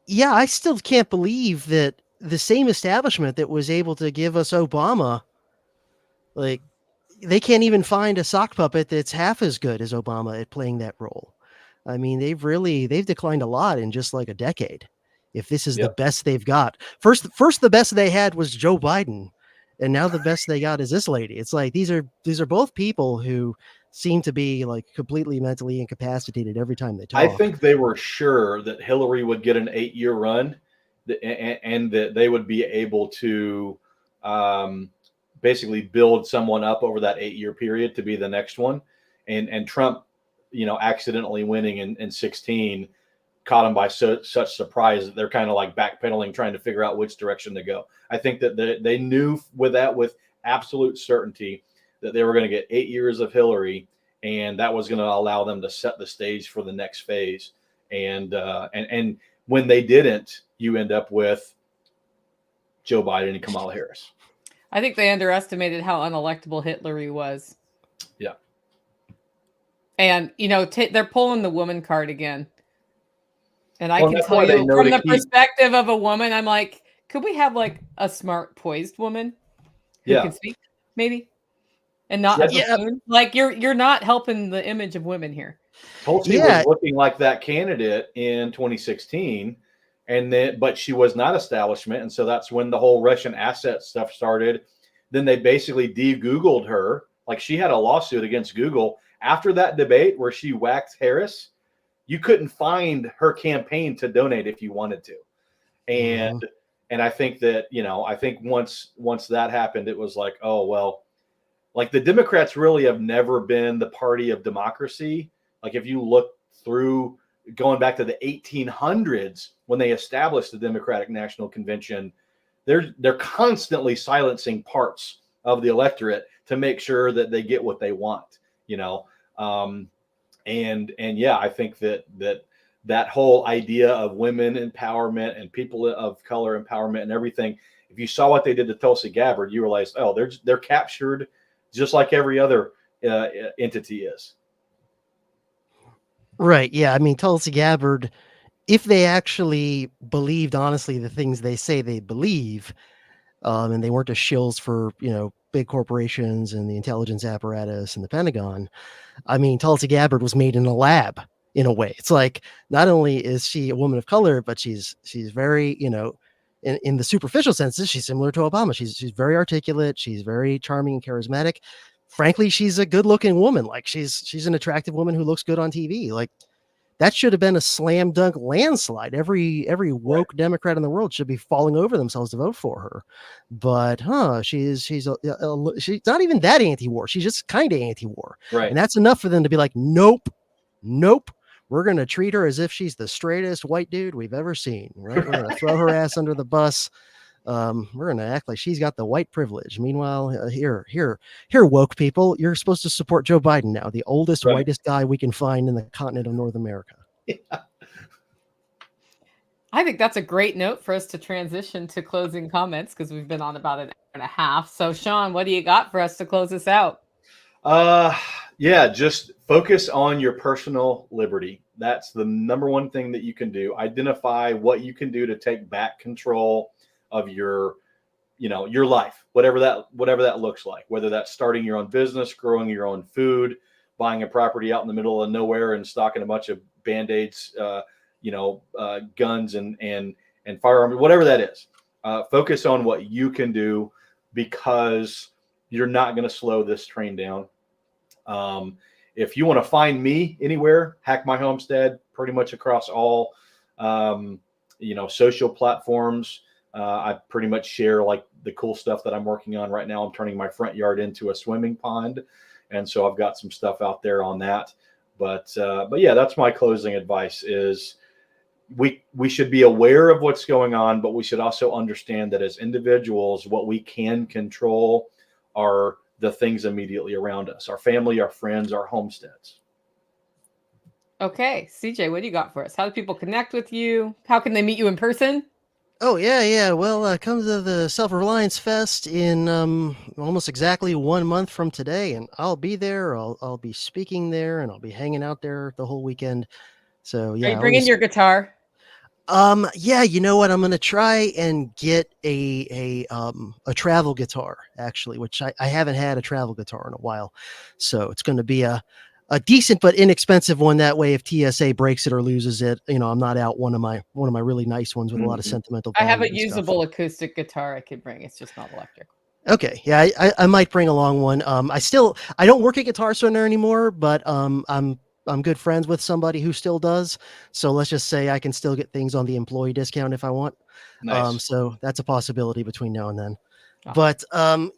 Yeah, I still can't believe that the same establishment that was able to give us Obama, like, they can't even find a sock puppet that's half as good as Obama at playing that role. I mean, they've declined a lot in just like a decade. If this is the Yep. best they've got. First the best they had was Joe Biden, and now the best they got is this lady. It's like these are both people who seem to be like completely mentally incapacitated every time they I talk. think they were sure that Hillary would get an 8-year run, and that they would be able to um, basically build someone up over that 8-year period to be the next one. And Trump, accidentally winning in 16 caught them by such surprise that they're kind of like backpedaling, trying to figure out which direction to go. I think that they knew with absolute certainty that they were going to get 8 years of Hillary, and that was going to allow them to set the stage for the next phase. And when they didn't, you end up with Joe Biden and Kamala Harris. I think they underestimated how unelectable Hillary was. Yeah. And, they're pulling the woman card again. And I Well, can that's tell why they you know from to the keep. perspective of a woman, I'm like, could we have like a smart, poised woman who Yeah. can speak, maybe, and not a Yeah. buffoon? Like you're not helping the image of women here. Tulsi Yeah. was looking like that candidate in 2016, but she was not establishment, and so that's when the whole Russian asset stuff started. Then they basically de-Googled her. Like, she had a lawsuit against Google after that debate where she whacked Harris. You couldn't find her campaign to donate if you wanted to, and Mhm. and I think that I think once that happened, it was like, oh well, like the Democrats really have never been the party of democracy. Like, if you look through going back to the 1800s when they established the Democratic National Convention, they're constantly silencing parts of the electorate to make sure that they get what they want, and yeah, I think that whole idea of women empowerment and people of color empowerment and everything. If you saw what they did to Tulsi Gabbard, you realized, oh, they're captured just like every other entity is. Right. Yeah. I mean, Tulsi Gabbard, if they actually believed honestly the things they say they believe, and they weren't just shills for, big corporations and the intelligence apparatus and the Pentagon. I mean, Tulsi Gabbard was made in a lab in a way. It's like, not only is she a woman of color, but she's very, in the superficial senses, she's similar to Obama. She's very articulate. She's very charming and charismatic. Frankly, she's a good looking woman. Like, she's an attractive woman who looks good on TV. Like, that should have been a slam dunk landslide. Every woke Right. Democrat in the world should be falling over themselves to vote for her. But she's not even that anti-war. She's just kind of anti-war, Right. and that's enough for them to be like, nope. We're gonna treat her as if she's the straightest white dude we've ever seen. Right? We're gonna throw her ass under the bus. We're gonna act like she's got the white privilege. Meanwhile, here, woke people, you're supposed to support Joe Biden now, the oldest, Right. whitest guy we can find in the continent of North America. I think that's a great note for us to transition to closing comments, because we've been on about an hour and a half. So, Shawn, what do you got for us to close us out? Yeah, just focus on your personal liberty. That's the number one thing that you can do. Identify what you can do to take back control of your life, whatever that looks like, whether that's starting your own business, growing your own food, buying a property out in the middle of nowhere and stocking a bunch of band-aids, guns and firearms, whatever that is. Focus on what you can do, because you're not going to slow this train down. If you want to find me anywhere, Hack My Homestead, pretty much across all social platforms. I pretty much share like the cool stuff that I'm working on right now. I'm turning my front yard into a swimming pond, and so I've got some stuff out there on that. But yeah, that's my closing advice: is we should be aware of what's going on, but we should also understand that as individuals, what we can control are the things immediately around us: our family, our friends, our homesteads. Okay, CJ, what do you got for us? How do people connect with you? How can they meet you in person? Oh yeah. Well, come to the Self-Reliance Fest in almost exactly 1 month from today, and I'll be there. I'll be speaking there, and I'll be hanging out there the whole weekend. So Are yeah, you bringing your guitar? yeah, you know what? I'm gonna try and get a travel guitar actually, which I haven't had a travel guitar in a while. So it's gonna be a decent but inexpensive one. That way, if TSA breaks it or loses it, I'm not out one of my really nice ones with a lot of Mhm. sentimental I have value a and stuff. usable acoustic guitar I could bring. It's just not electric. Okay, yeah, I might bring along one. I don't work at Guitar Center anymore, but I'm good friends with somebody who still does. So let's just say I can still get things on the employee discount if I want. Nice. So that's a possibility between now and then. Ah. But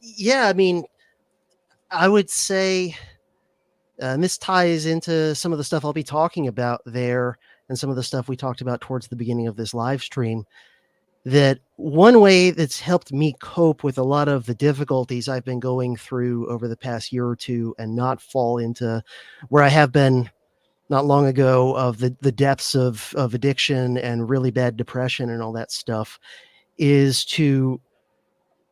yeah, I mean, I would say, and this ties into some of the stuff I'll be talking about there, and some of the stuff we talked about towards the beginning of this live stream, that one way that's helped me cope with a lot of the difficulties I've been going through over the past year or two and not fall into where I have been not long ago, of the depths of addiction and really bad depression and all that stuff, is to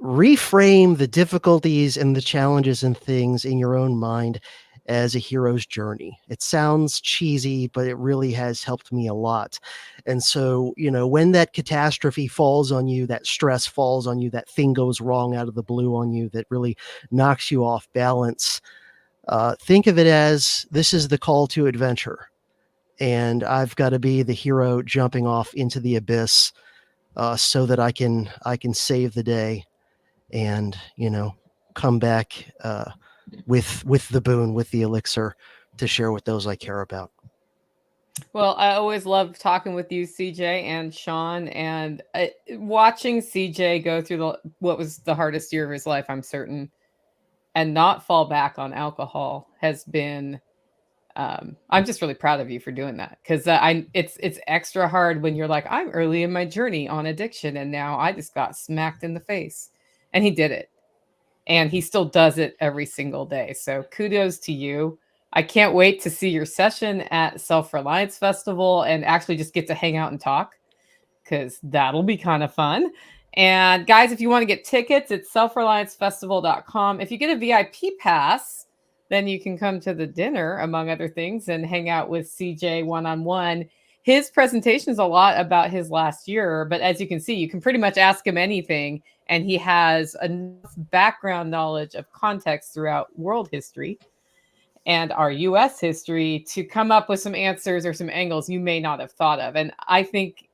reframe the difficulties and the challenges and things in your own mind as a hero's journey. It sounds cheesy, but it really has helped me a lot. And so, when that catastrophe falls on you, that stress falls on you, that thing goes wrong out of the blue on you that really knocks you off balance, think of it as this is the call to adventure. And I've got to be the hero jumping off into the abyss, so that I can save the day and come back with the boon, with the elixir, to share with those I care about. Well, I always love talking with you, CJ and Shawn, and watching CJ go through what was the hardest year of his life, I'm certain, and not fall back on alcohol has been. I'm just really proud of you for doing that, because it's extra hard when you're like, I'm early in my journey on addiction, and now I just got smacked in the face, and he did it. And he still does it every single day. So kudos to you. I can't wait to see your session at Self-Reliance Festival and actually just get to hang out and talk, because that'll be kind of fun. And guys, if you want to get tickets, it's selfreliancefestival.com. If you get a VIP pass, then you can come to the dinner, among other things, and hang out with CJ one-on-one. His presentation is a lot about his last year, but as you can see, you can pretty much ask him anything, and he has enough background knowledge of context throughout world history and our US history to come up with some answers or some angles you may not have thought of. And I think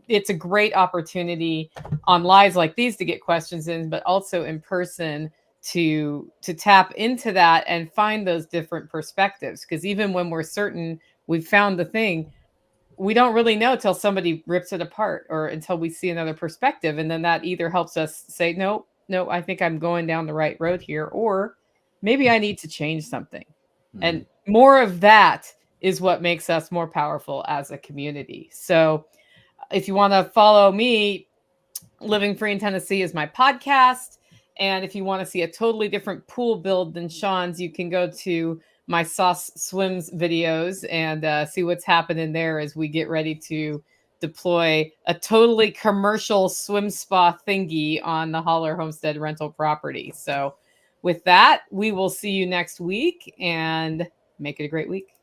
it's a great opportunity on lives like these to get questions in, but also in person to tap into that and find those different perspectives. Because even when we're certain we've found the thing, we don't really know till somebody rips it apart or until we see another perspective. And then that either helps us say, no, I think I'm going down the right road here, or maybe I need to change something. And more of that is what makes us more powerful as a community. So if you want to follow me, Living Free in Tennessee is my podcast. And if you want to see a totally different pool build than Shawn's, you can go to my Sauce Swims videos and see what's happening there as we get ready to deploy a totally commercial swim spa thingy on the Holler Homestead rental property. So with that, we will see you next week, and make it a great week.